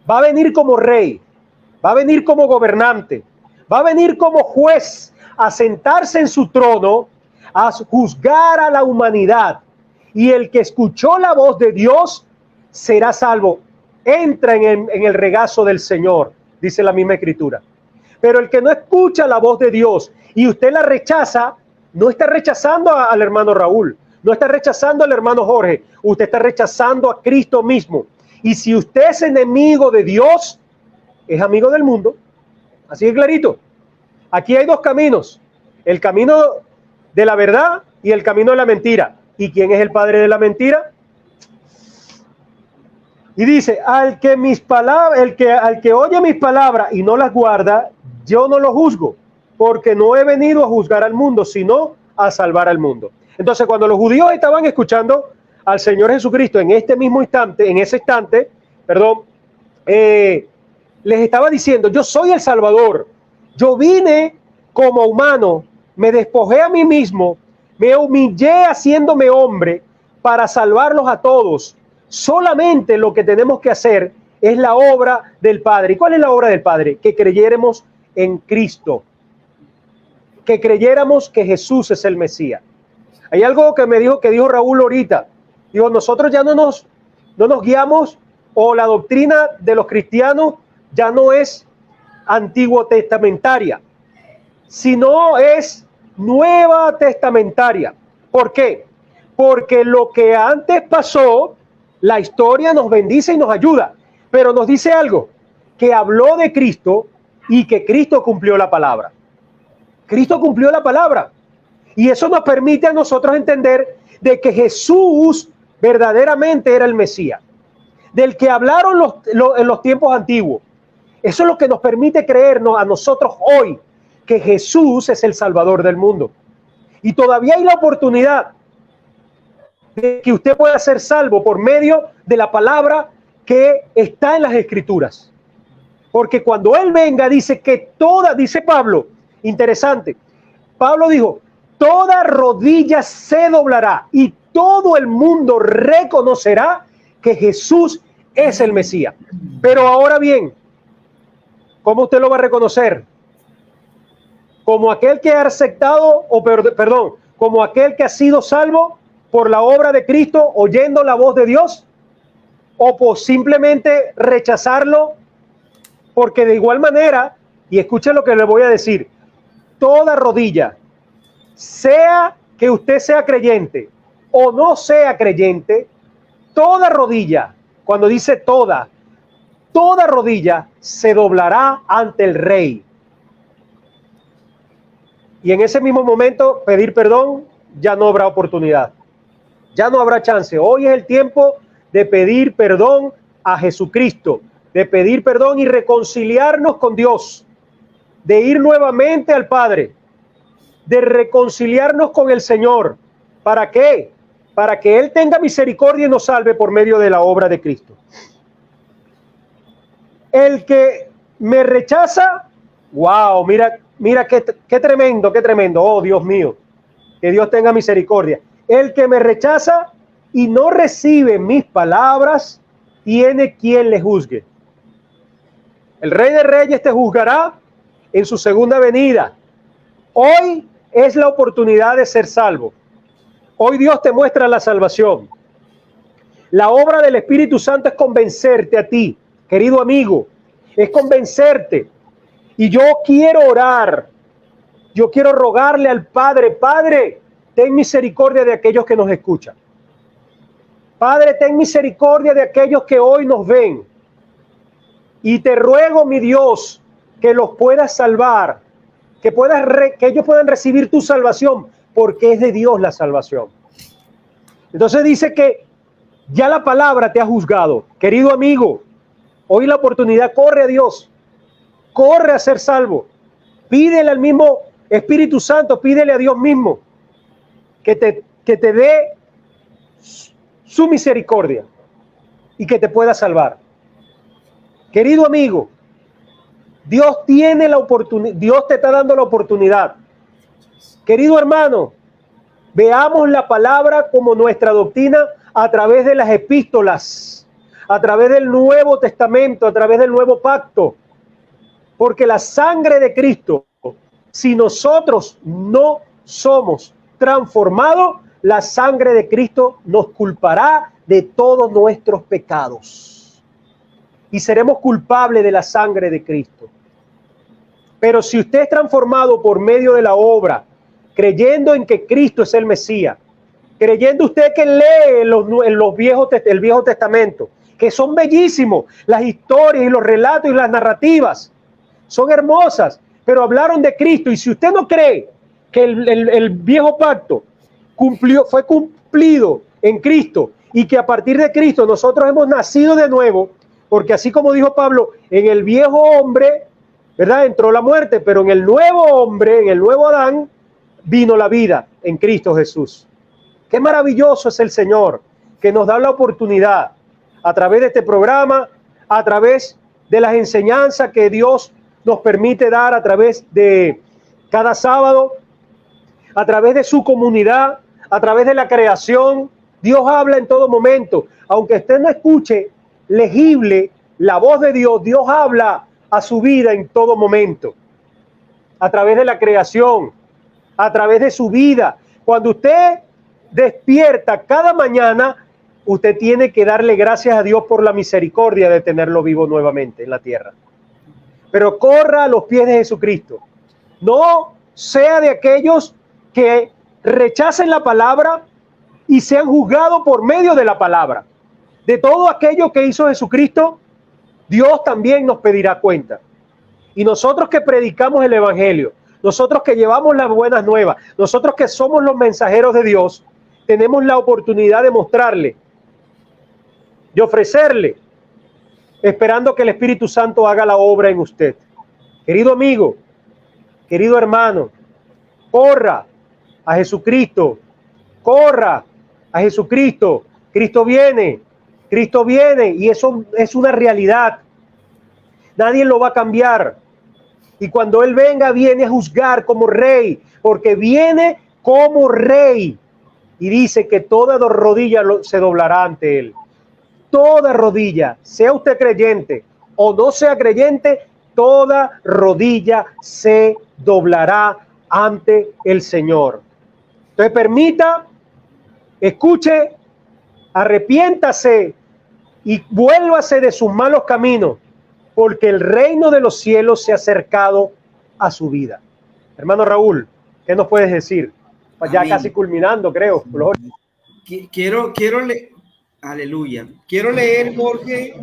va a venir como rey, va a venir como gobernante, va a venir como juez a sentarse en su trono, a juzgar a la humanidad. Y el que escuchó la voz de Dios será salvo. Entra en el regazo del Señor, dice la misma Escritura. Pero el que no escucha la voz de Dios y usted la rechaza, no está rechazando al hermano Raúl, no está rechazando al hermano Jorge, usted está rechazando a Cristo mismo. Y si usted es enemigo de Dios, es amigo del mundo. Así de clarito. Aquí hay dos caminos, el camino de la verdad y el camino de la mentira. ¿Y quién es el padre de la mentira? Y dice, al que oye mis palabras y no las guarda, yo no lo juzgo, porque no he venido a juzgar al mundo, sino a salvar al mundo. Entonces, cuando los judíos estaban escuchando al Señor Jesucristo en ese instante, les estaba diciendo, yo soy el Salvador, yo vine como humano, me despojé a mí mismo, me humillé haciéndome hombre para salvarlos a todos. Solamente lo que tenemos que hacer es la obra del Padre. ¿Y cuál es la obra del Padre? Que creyéramos en Cristo, que creyéramos que Jesús es el Mesías. Hay algo que dijo Raúl ahorita. Digo, nosotros ya no nos guiamos, o la doctrina de los cristianos ya no es antiguo testamentaria, sino es nueva testamentaria. ¿Por qué? Porque lo que antes pasó, la historia nos bendice y nos ayuda, pero nos dice algo, que habló de Cristo y que Cristo cumplió la palabra. Cristo cumplió la palabra. Y eso nos permite a nosotros entender de que Jesús verdaderamente era el Mesías, del que hablaron en los tiempos antiguos. Eso es lo que nos permite creernos a nosotros hoy que Jesús es el Salvador del mundo. Y todavía hay la oportunidad de que usted pueda ser salvo por medio de la palabra que está en las Escrituras. Porque cuando Él venga, dice Pablo, interesante, Pablo dijo, toda rodilla se doblará y todo el mundo reconocerá que Jesús es el Mesías. Pero ahora bien, ¿cómo usted lo va a reconocer? Como aquel que ha aceptado, como aquel que ha sido salvo por la obra de Cristo, oyendo la voz de Dios, o por simplemente rechazarlo, porque de igual manera, y escuchen lo que le voy a decir, toda rodilla, sea que usted sea creyente o no sea creyente, toda rodilla, cuando dice toda rodilla se doblará ante el Rey. Y en ese mismo momento pedir perdón ya no habrá oportunidad, ya no habrá chance. Hoy es el tiempo de pedir perdón a Jesucristo, de pedir perdón y reconciliarnos con Dios, de ir nuevamente al Padre, de reconciliarnos con el Señor. ¿Para qué? Para que Él tenga misericordia y nos salve por medio de la obra de Cristo. El que me rechaza, wow, mira qué tremendo, oh Dios mío, que Dios tenga misericordia. El que me rechaza y no recibe mis palabras, tiene quien le juzgue. El Rey de Reyes te juzgará en su segunda venida. Hoy es la oportunidad de ser salvo. Hoy Dios te muestra la salvación. La obra del Espíritu Santo es convencerte a ti, querido amigo, es convencerte. Y yo quiero orar, yo quiero rogarle al Padre, Padre, ten misericordia de aquellos que nos escuchan. Padre, ten misericordia de aquellos que hoy nos ven. Y te ruego, mi Dios, que los puedas salvar, que ellos puedan recibir tu salvación, porque es de Dios la salvación. Entonces dice que ya la palabra te ha juzgado. Querido amigo, hoy la oportunidad, corre a Dios, corre a ser salvo. Pídele al mismo Espíritu Santo, pídele a Dios mismo que te dé su misericordia y que te pueda salvar. Querido amigo, Dios tiene la oportunidad, Dios te está dando la oportunidad. Querido hermano, veamos la palabra como nuestra doctrina a través de las epístolas, a través del Nuevo Testamento, a través del Nuevo Pacto. Porque la sangre de Cristo, si nosotros no somos transformados, la sangre de Cristo nos culpará de todos nuestros pecados. Y seremos culpables de la sangre de Cristo. Pero si usted es transformado por medio de la obra, creyendo en que Cristo es el Mesías, creyendo usted que lee el Viejo Testamento, que son bellísimos, las historias y los relatos y las narrativas, son hermosas, pero hablaron de Cristo. Y si usted no cree que el viejo pacto fue cumplido en Cristo y que a partir de Cristo nosotros hemos nacido de nuevo, porque así como dijo Pablo, en el viejo hombre, ¿verdad?, entró la muerte, pero en el nuevo hombre, en el nuevo Adán, vino la vida en Cristo Jesús. Qué maravilloso es el Señor, que nos da la oportunidad a través de este programa, a través de las enseñanzas que Dios nos permite dar a través de cada sábado, a través de su comunidad, a través de la creación. Dios habla en todo momento. Aunque usted no escuche legible la voz de Dios, Dios habla a su vida en todo momento. A través de la creación, a través de su vida. Cuando usted despierta cada mañana, usted tiene que darle gracias a Dios por la misericordia de tenerlo vivo nuevamente en la tierra. Pero corra a los pies de Jesucristo. No sea de aquellos que rechacen la palabra y sean juzgados por medio de la palabra. De todo aquello que hizo Jesucristo, Dios también nos pedirá cuenta. Y nosotros que predicamos el Evangelio, nosotros que llevamos las buenas nuevas, nosotros que somos los mensajeros de Dios, tenemos la oportunidad de mostrarle, de ofrecerle, esperando que el Espíritu Santo haga la obra en usted. Querido amigo, querido hermano, corra a Jesucristo, corra a Jesucristo. Cristo viene y eso es una realidad. Nadie lo va a cambiar. Y cuando Él venga, viene a juzgar como rey, porque viene como rey. Y dice que toda rodilla se doblará ante Él. toda rodilla, sea usted creyente o no sea creyente, toda rodilla se doblará ante el Señor. Entonces permita, escuche, arrepiéntase y vuélvase de sus malos caminos, porque el reino de los cielos se ha acercado a su vida. Hermano Raúl, ¿qué nos puedes decir? Ya casi culminando, creo. Aleluya. Quiero leer, Jorge.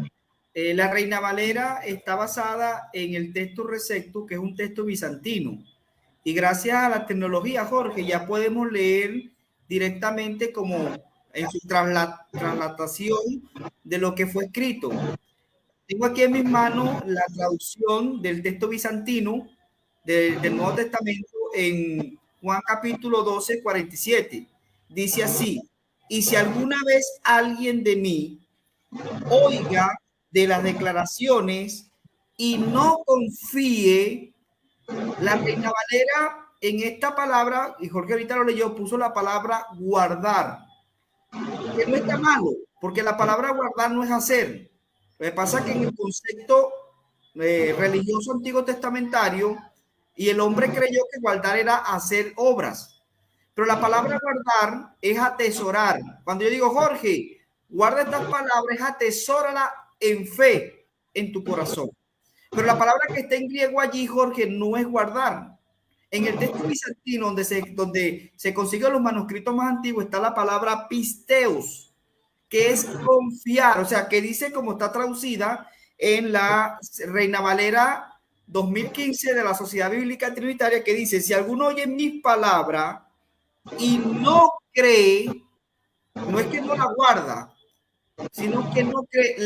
La Reina Valera está basada en el texto Receptus, que es un texto bizantino. Y gracias a la tecnología, Jorge, ya podemos leer directamente como en su traslatación de lo que fue escrito. Tengo aquí en mis manos la traducción del texto bizantino del Nuevo Testamento en Juan capítulo 12, 47. Dice así: y si alguna vez alguien de mí oiga de las declaraciones y no confíe. La Reina Valera en esta palabra, y Jorge ahorita lo leyó, puso la palabra guardar, que no está malo, porque la palabra guardar no es hacer. Lo que pasa es que en el concepto religioso antiguo testamentario, y el hombre creyó que guardar era hacer obras, pero la palabra guardar es atesorar. Cuando yo digo, Jorge, guarda estas palabras, atesórala en fe en tu corazón. Pero la palabra que está en griego allí, Jorge, no es guardar. En el texto bizantino, donde se consiguen los manuscritos más antiguos, está la palabra pisteus, que es confiar. O sea, que dice, como está traducida en la Reina Valera 2015 de la Sociedad Bíblica Trinitaria, que dice: si alguno oye mis palabras y no cree, no es que no la guarda, sino que no cree.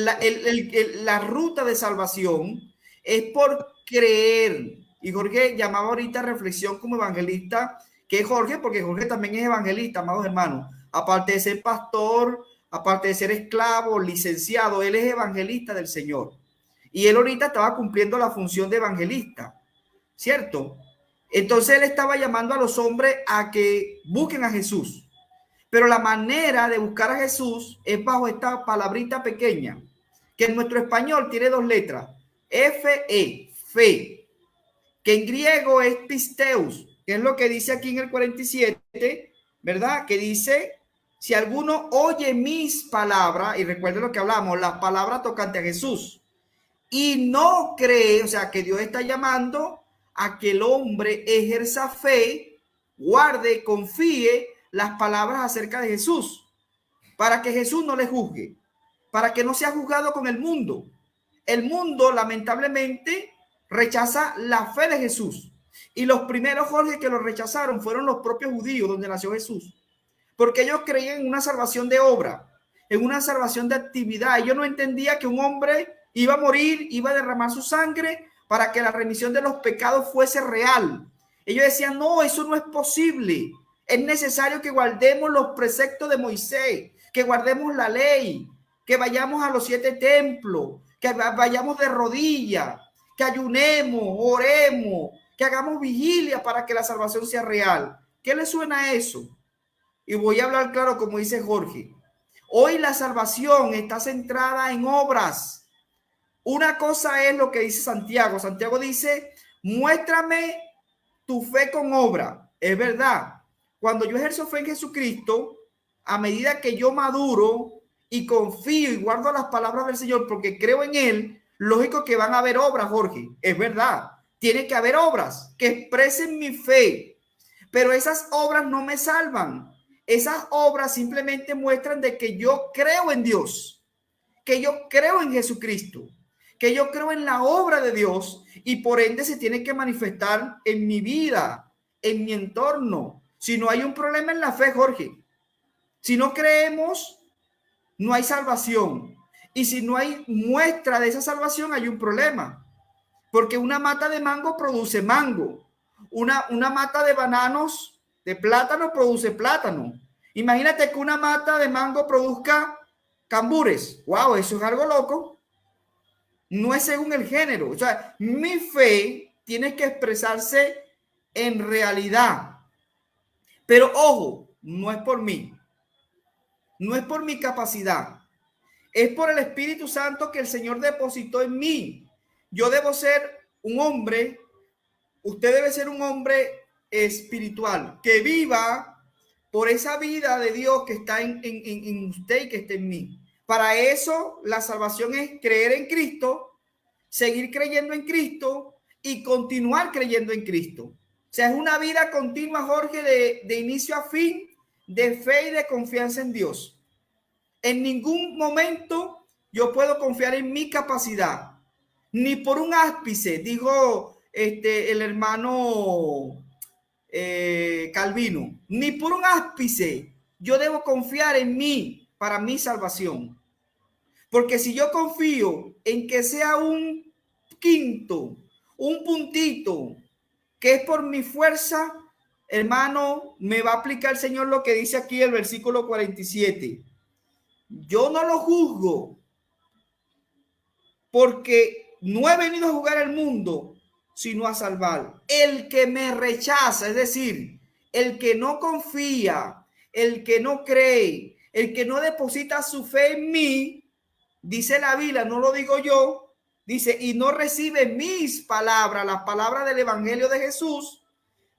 La ruta de salvación es por creer. Y Jorge llamaba ahorita reflexión como evangelista, que es Jorge, porque Jorge también es evangelista, amados hermanos. Aparte de ser pastor, aparte de ser esclavo, licenciado, él es evangelista del Señor. Y él ahorita estaba cumpliendo la función de evangelista, ¿cierto? Entonces él estaba llamando a los hombres a que busquen a Jesús. Pero la manera de buscar a Jesús es bajo esta palabrita pequeña, que en nuestro español tiene dos letras, F-E, fe, que en griego es pisteus, que es lo que dice aquí en el 47, ¿verdad? Que dice: si alguno oye mis palabras, y recuerden lo que hablamos, las palabras tocante a Jesús, y no cree, o sea, que Dios está llamando a que el hombre ejerza fe, guarde, confíe las palabras acerca de Jesús, para que Jesús no le juzgue, para que no sea juzgado con el mundo. El mundo, lamentablemente, rechaza la fe de Jesús. Y los primeros, Jorge, que lo rechazaron fueron los propios judíos, donde nació Jesús. Porque ellos creían en una salvación de obra, en una salvación de actividad. Ellos no entendían que un hombre iba a morir, iba a derramar su sangre para que la remisión de los pecados fuese real. Ellos decían: no, eso no es posible. Es necesario que guardemos los preceptos de Moisés, que guardemos la ley, que vayamos a los 7 templos, que vayamos de rodillas, que ayunemos, oremos, que hagamos vigilia para que la salvación sea real. ¿Qué le suena a eso? Y voy a hablar claro, como dice Jorge. Hoy la salvación está centrada en obras. Una cosa es lo que dice Santiago. Santiago dice: muéstrame tu fe con obra. Es verdad. Cuando yo ejerzo fe en Jesucristo, a medida que yo maduro y confío y guardo las palabras del Señor porque creo en Él, lógico que van a haber obras, Jorge. Es verdad. Tiene que haber obras que expresen mi fe. Pero esas obras no me salvan. Esas obras simplemente muestran de que yo creo en Dios, que yo creo en Jesucristo, que yo creo en la obra de Dios, y por ende se tiene que manifestar en mi vida, en mi entorno. Si no hay un problema en la fe, Jorge, si no creemos, no hay salvación. Y si no hay muestra de esa salvación, hay un problema. Porque una mata de mango produce mango. Una mata de bananos, de plátano, produce plátano. Imagínate que una mata de mango produzca cambures. ¡Wow! Eso es algo loco. No es según el género. O sea, mi fe tiene que expresarse en realidad. Pero ojo, no es por mí. No es por mi capacidad. Es por el Espíritu Santo que el Señor depositó en mí. Yo debo ser un hombre, usted debe ser un hombre espiritual, que viva por esa vida de Dios que está en usted y que está en mí. Para eso la salvación es creer en Cristo, seguir creyendo en Cristo y continuar creyendo en Cristo. O sea, es una vida continua, Jorge, de inicio a fin, de fe y de confianza en Dios. En ningún momento yo puedo confiar en mi capacidad, ni por un ápice, dijo el hermano Calvino, ni por un ápice yo debo confiar en mí para mi salvación. Porque si yo confío en que sea un quinto, un puntito, que es por mi fuerza, hermano, me va a aplicar el Señor lo que dice aquí el versículo 47. Yo no lo juzgo, porque no he venido a jugar al mundo, sino a salvar. El que me rechaza, es decir, el que no confía, el que no cree, el que no deposita su fe en mí, dice la Biblia, no lo digo yo, dice, y no recibe mis palabras, las palabras del Evangelio de Jesús,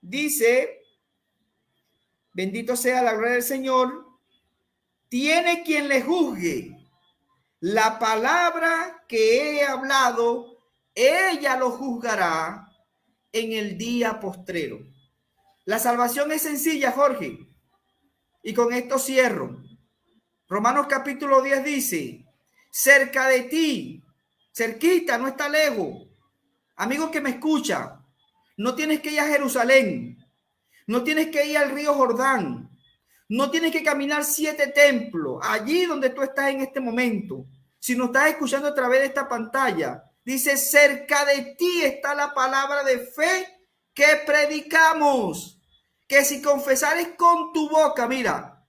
dice, bendito sea la gloria del Señor, tiene quien le juzgue. La palabra que he hablado, ella lo juzgará en el día postrero. La salvación es sencilla, Jorge. Y con esto cierro. Romanos capítulo 10 dice, cerca de ti, cerquita, no está lejos. Amigo que me escucha, no tienes que ir a Jerusalén, no tienes que ir al río Jordán, no tienes que caminar 7 templos, allí donde tú estás en este momento. Si nos estás escuchando a través de esta pantalla, dice, cerca de ti está la palabra de fe que predicamos, que si confesares con tu boca, mira,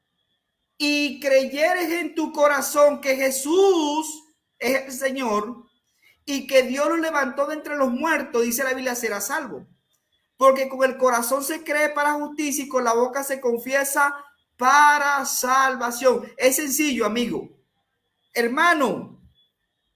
y creyeres en tu corazón que Jesús es el Señor y que Dios lo levantó de entre los muertos, dice la Biblia, serás salvo. Porque con el corazón se cree para justicia y con la boca se confiesa para salvación. Es sencillo, amigo. Hermano,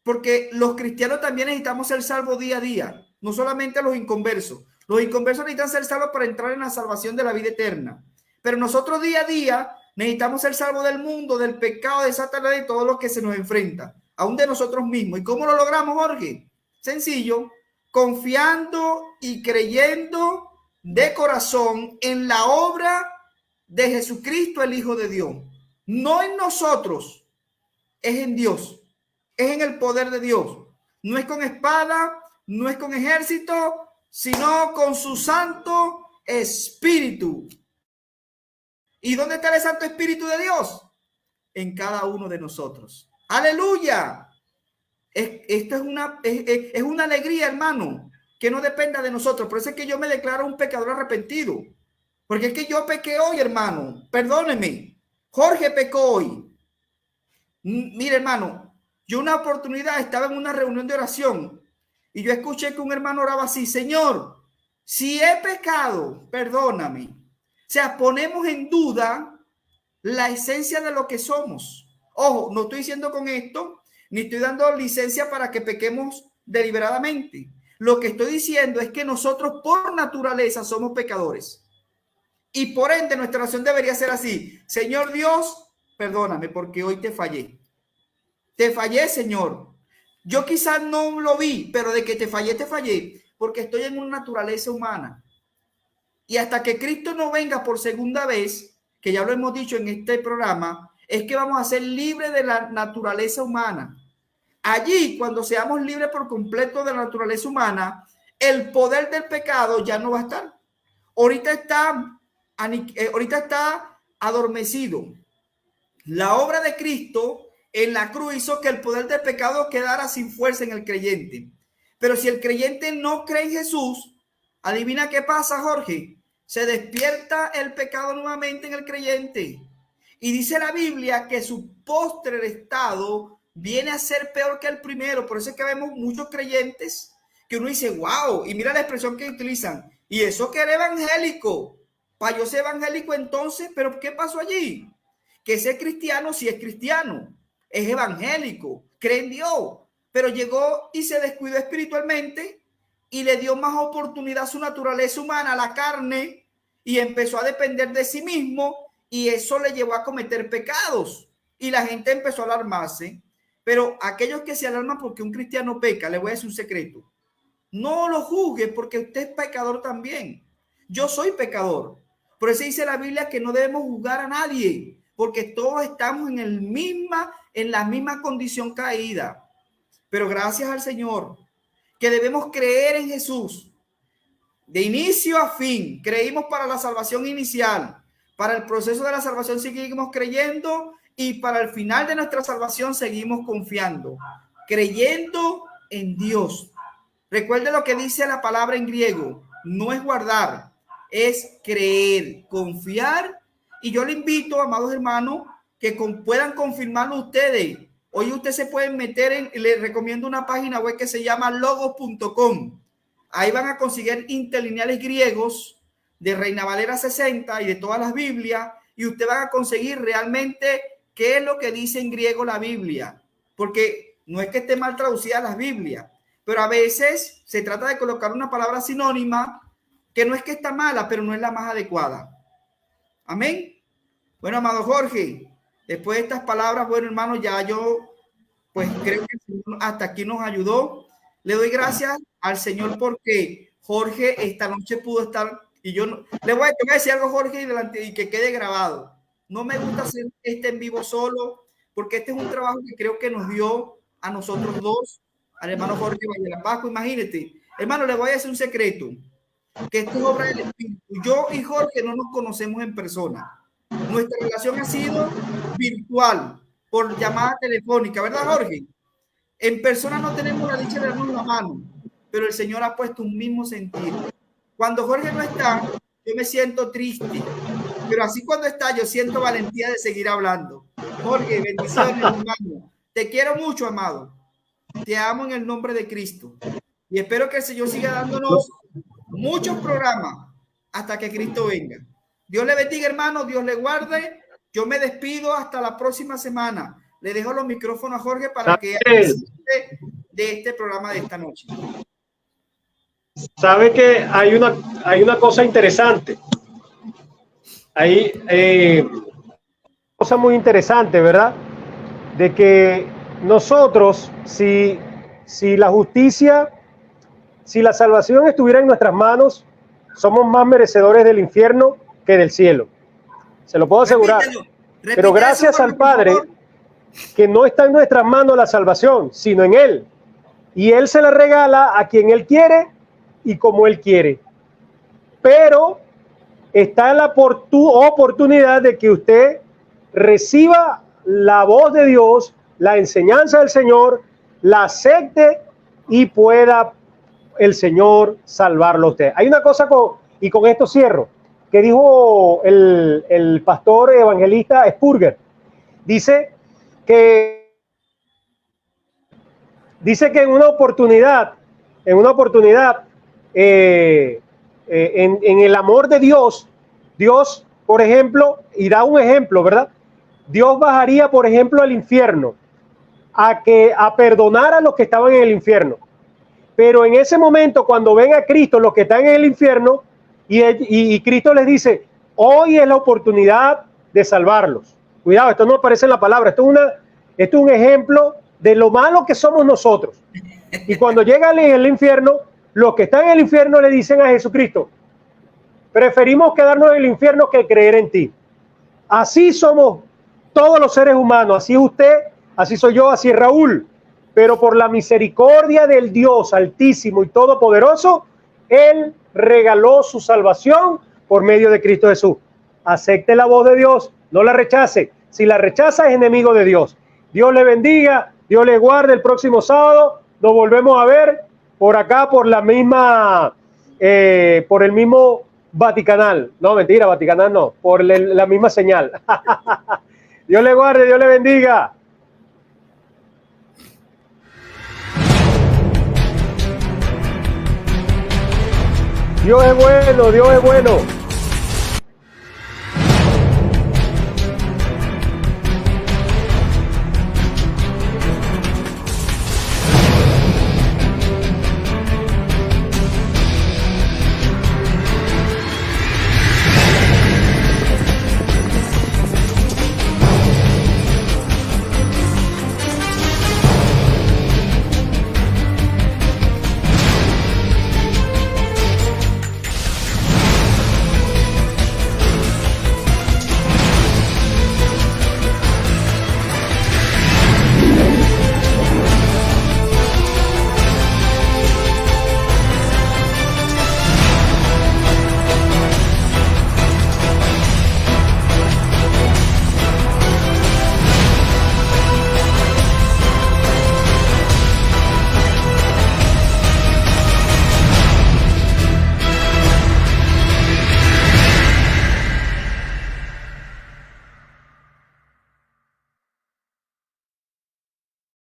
porque los cristianos también necesitamos ser salvos día a día, no solamente los inconversos. Los inconversos necesitan ser salvos para entrar en la salvación de la vida eterna. Pero nosotros día a día necesitamos ser salvos del mundo, del pecado, de Satanás y de todo lo que se nos enfrenta, aún de nosotros mismos. ¿Y cómo lo logramos, Jorge? Sencillo, confiando y creyendo de corazón en la obra de Jesucristo, el Hijo de Dios. No en nosotros, es en Dios, es en el poder de Dios. No es con espada, no es con ejército, sino con su Santo Espíritu. ¿Y dónde está el Santo Espíritu de Dios? En cada uno de nosotros. ¡Aleluya! Esto es una alegría, hermano, que no dependa de nosotros. Por eso es que yo me declaro un pecador arrepentido. Porque es que yo pequé hoy, hermano. Perdóneme. Jorge pecó hoy. Mire, hermano, yo una oportunidad estaba en una reunión de oración y yo escuché que un hermano oraba así: Señor, si he pecado, perdóname. O sea, ponemos en duda la esencia de lo que somos. Ojo, no estoy diciendo con esto, ni estoy dando licencia para que pequemos deliberadamente. Lo que estoy diciendo es que nosotros por naturaleza somos pecadores. Y por ende nuestra oración debería ser así: Señor Dios, perdóname porque hoy te fallé. Te fallé, Señor. Yo quizás no lo vi, pero de que te fallé, porque estoy en una naturaleza humana. Y hasta que Cristo no venga por segunda vez, que ya lo hemos dicho en este programa, es que vamos a ser libres de la naturaleza humana. Allí, cuando seamos libres por completo de la naturaleza humana, el poder del pecado ya no va a estar. Ahorita está adormecido. La obra de Cristo en la cruz hizo que el poder del pecado quedara sin fuerza en el creyente. Pero si el creyente no cree en Jesús, adivina qué pasa, Jorge. Se despierta el pecado nuevamente en el creyente. Y dice la Biblia que su postrer estado viene a ser peor que el primero. Por eso es que vemos muchos creyentes que uno dice, wow, y mira la expresión que utilizan. Y eso que era evangélico. Para yo ser evangélico entonces, pero ¿qué pasó allí? Que ese cristiano sí es cristiano, es evangélico, cree en Dios, pero llegó y se descuidó espiritualmente y le dio más oportunidad a su naturaleza humana, a la carne, y empezó a depender de sí mismo, y eso le llevó a cometer pecados y la gente empezó a alarmarse. Pero aquellos que se alarman porque un cristiano peca, le voy a decir un secreto: no lo juzgue, porque usted es pecador también. Yo soy pecador. Por eso dice la Biblia que no debemos juzgar a nadie, porque todos estamos en la misma condición caída. Pero gracias al Señor, que debemos creer en Jesús de inicio a fin. Creímos para la salvación inicial, para el proceso de la salvación seguimos creyendo, y para el final de nuestra salvación seguimos confiando, creyendo en Dios. Recuerde lo que dice la palabra en griego: no es guardar, es creer, confiar. Y yo le invito, amados hermanos, que puedan confirmarlo ustedes. Hoy ustedes se pueden meter les recomiendo una página web que se llama logos.com. Ahí van a conseguir interlineales griegos de Reina Valera 60 y de todas las Biblias, y ustedes van a conseguir realmente qué es lo que dice en griego la Biblia, porque no es que esté mal traducida las Biblias, pero a veces se trata de colocar una palabra sinónima que no es que está mala, pero no es la más adecuada. Amén. Bueno, amado Jorge, después de estas palabras, bueno, hermano, ya yo pues creo que el Señor hasta aquí nos ayudó. Le doy gracias al Señor porque Jorge esta noche pudo estar, y yo no, te voy a decir algo, Jorge, y que quede grabado. No me gusta hacer este en vivo solo, porque este es un trabajo que creo que nos dio a nosotros dos, al hermano Jorge Valera Pasco. Imagínate, hermano, le voy a decir un secreto, que esto es obra del Espíritu. Yo y Jorge no nos conocemos en persona. Nuestra relación ha sido virtual, por llamada telefónica, ¿verdad, Jorge? En persona no tenemos la dicha de darnos la mano, pero el Señor ha puesto un mismo sentir. Cuando Jorge no está, yo me siento triste, pero así cuando está, yo siento valentía de seguir hablando. Jorge, bendiciones, hermano. Te quiero mucho, amado. Te amo en el nombre de Cristo. Y espero que el Señor siga dándonos muchos programas hasta que Cristo venga. Dios le bendiga, hermano. Dios le guarde. Yo me despido hasta la próxima semana. Le dejo los micrófonos a Jorge para que hable de este programa de esta noche. Sabe que hay una cosa interesante. Hay cosa muy interesante, ¿verdad? De que nosotros, si la justicia, si la salvación estuviera en nuestras manos, somos más merecedores del infierno que del cielo. Se lo puedo asegurar. Pero gracias al Padre, que no está en nuestras manos la salvación, sino en Él. Y Él se la regala a quien Él quiere y como Él quiere. Pero está la oportunidad de que usted reciba la voz de Dios, la enseñanza del Señor, la acepte y pueda el Señor salvarlo a usted. Hay una cosa y con esto cierro, que dijo el pastor evangelista Spurgeon. Dice que en una oportunidad, en el amor de Dios, por ejemplo, y da un ejemplo, ¿verdad? Dios bajaría, por ejemplo, al infierno a perdonar a los que estaban en el infierno. Pero en ese momento, cuando ven a Cristo, los que están en el infierno, y Cristo les dice: hoy es la oportunidad de salvarlos. Cuidado, esto no aparece en la palabra, esto es un ejemplo de lo malo que somos nosotros. Y cuando llegan en el infierno, los que están en el infierno le dicen a Jesucristo: preferimos quedarnos en el infierno que creer en ti. Así somos todos los seres humanos, así es usted, así soy yo, así es Raúl. Pero por la misericordia del Dios Altísimo y Todopoderoso, Él regaló su salvación por medio de Cristo Jesús. Acepte la voz de Dios, no la rechace. Si la rechaza, es enemigo de Dios. Dios le bendiga, Dios le guarde. El próximo sábado nos volvemos a ver por acá, por la misma, por el mismo Vaticanal. No, mentira, Vaticanal no, por la misma señal. Dios le guarde, Dios le bendiga. Dios es bueno, Dios es bueno.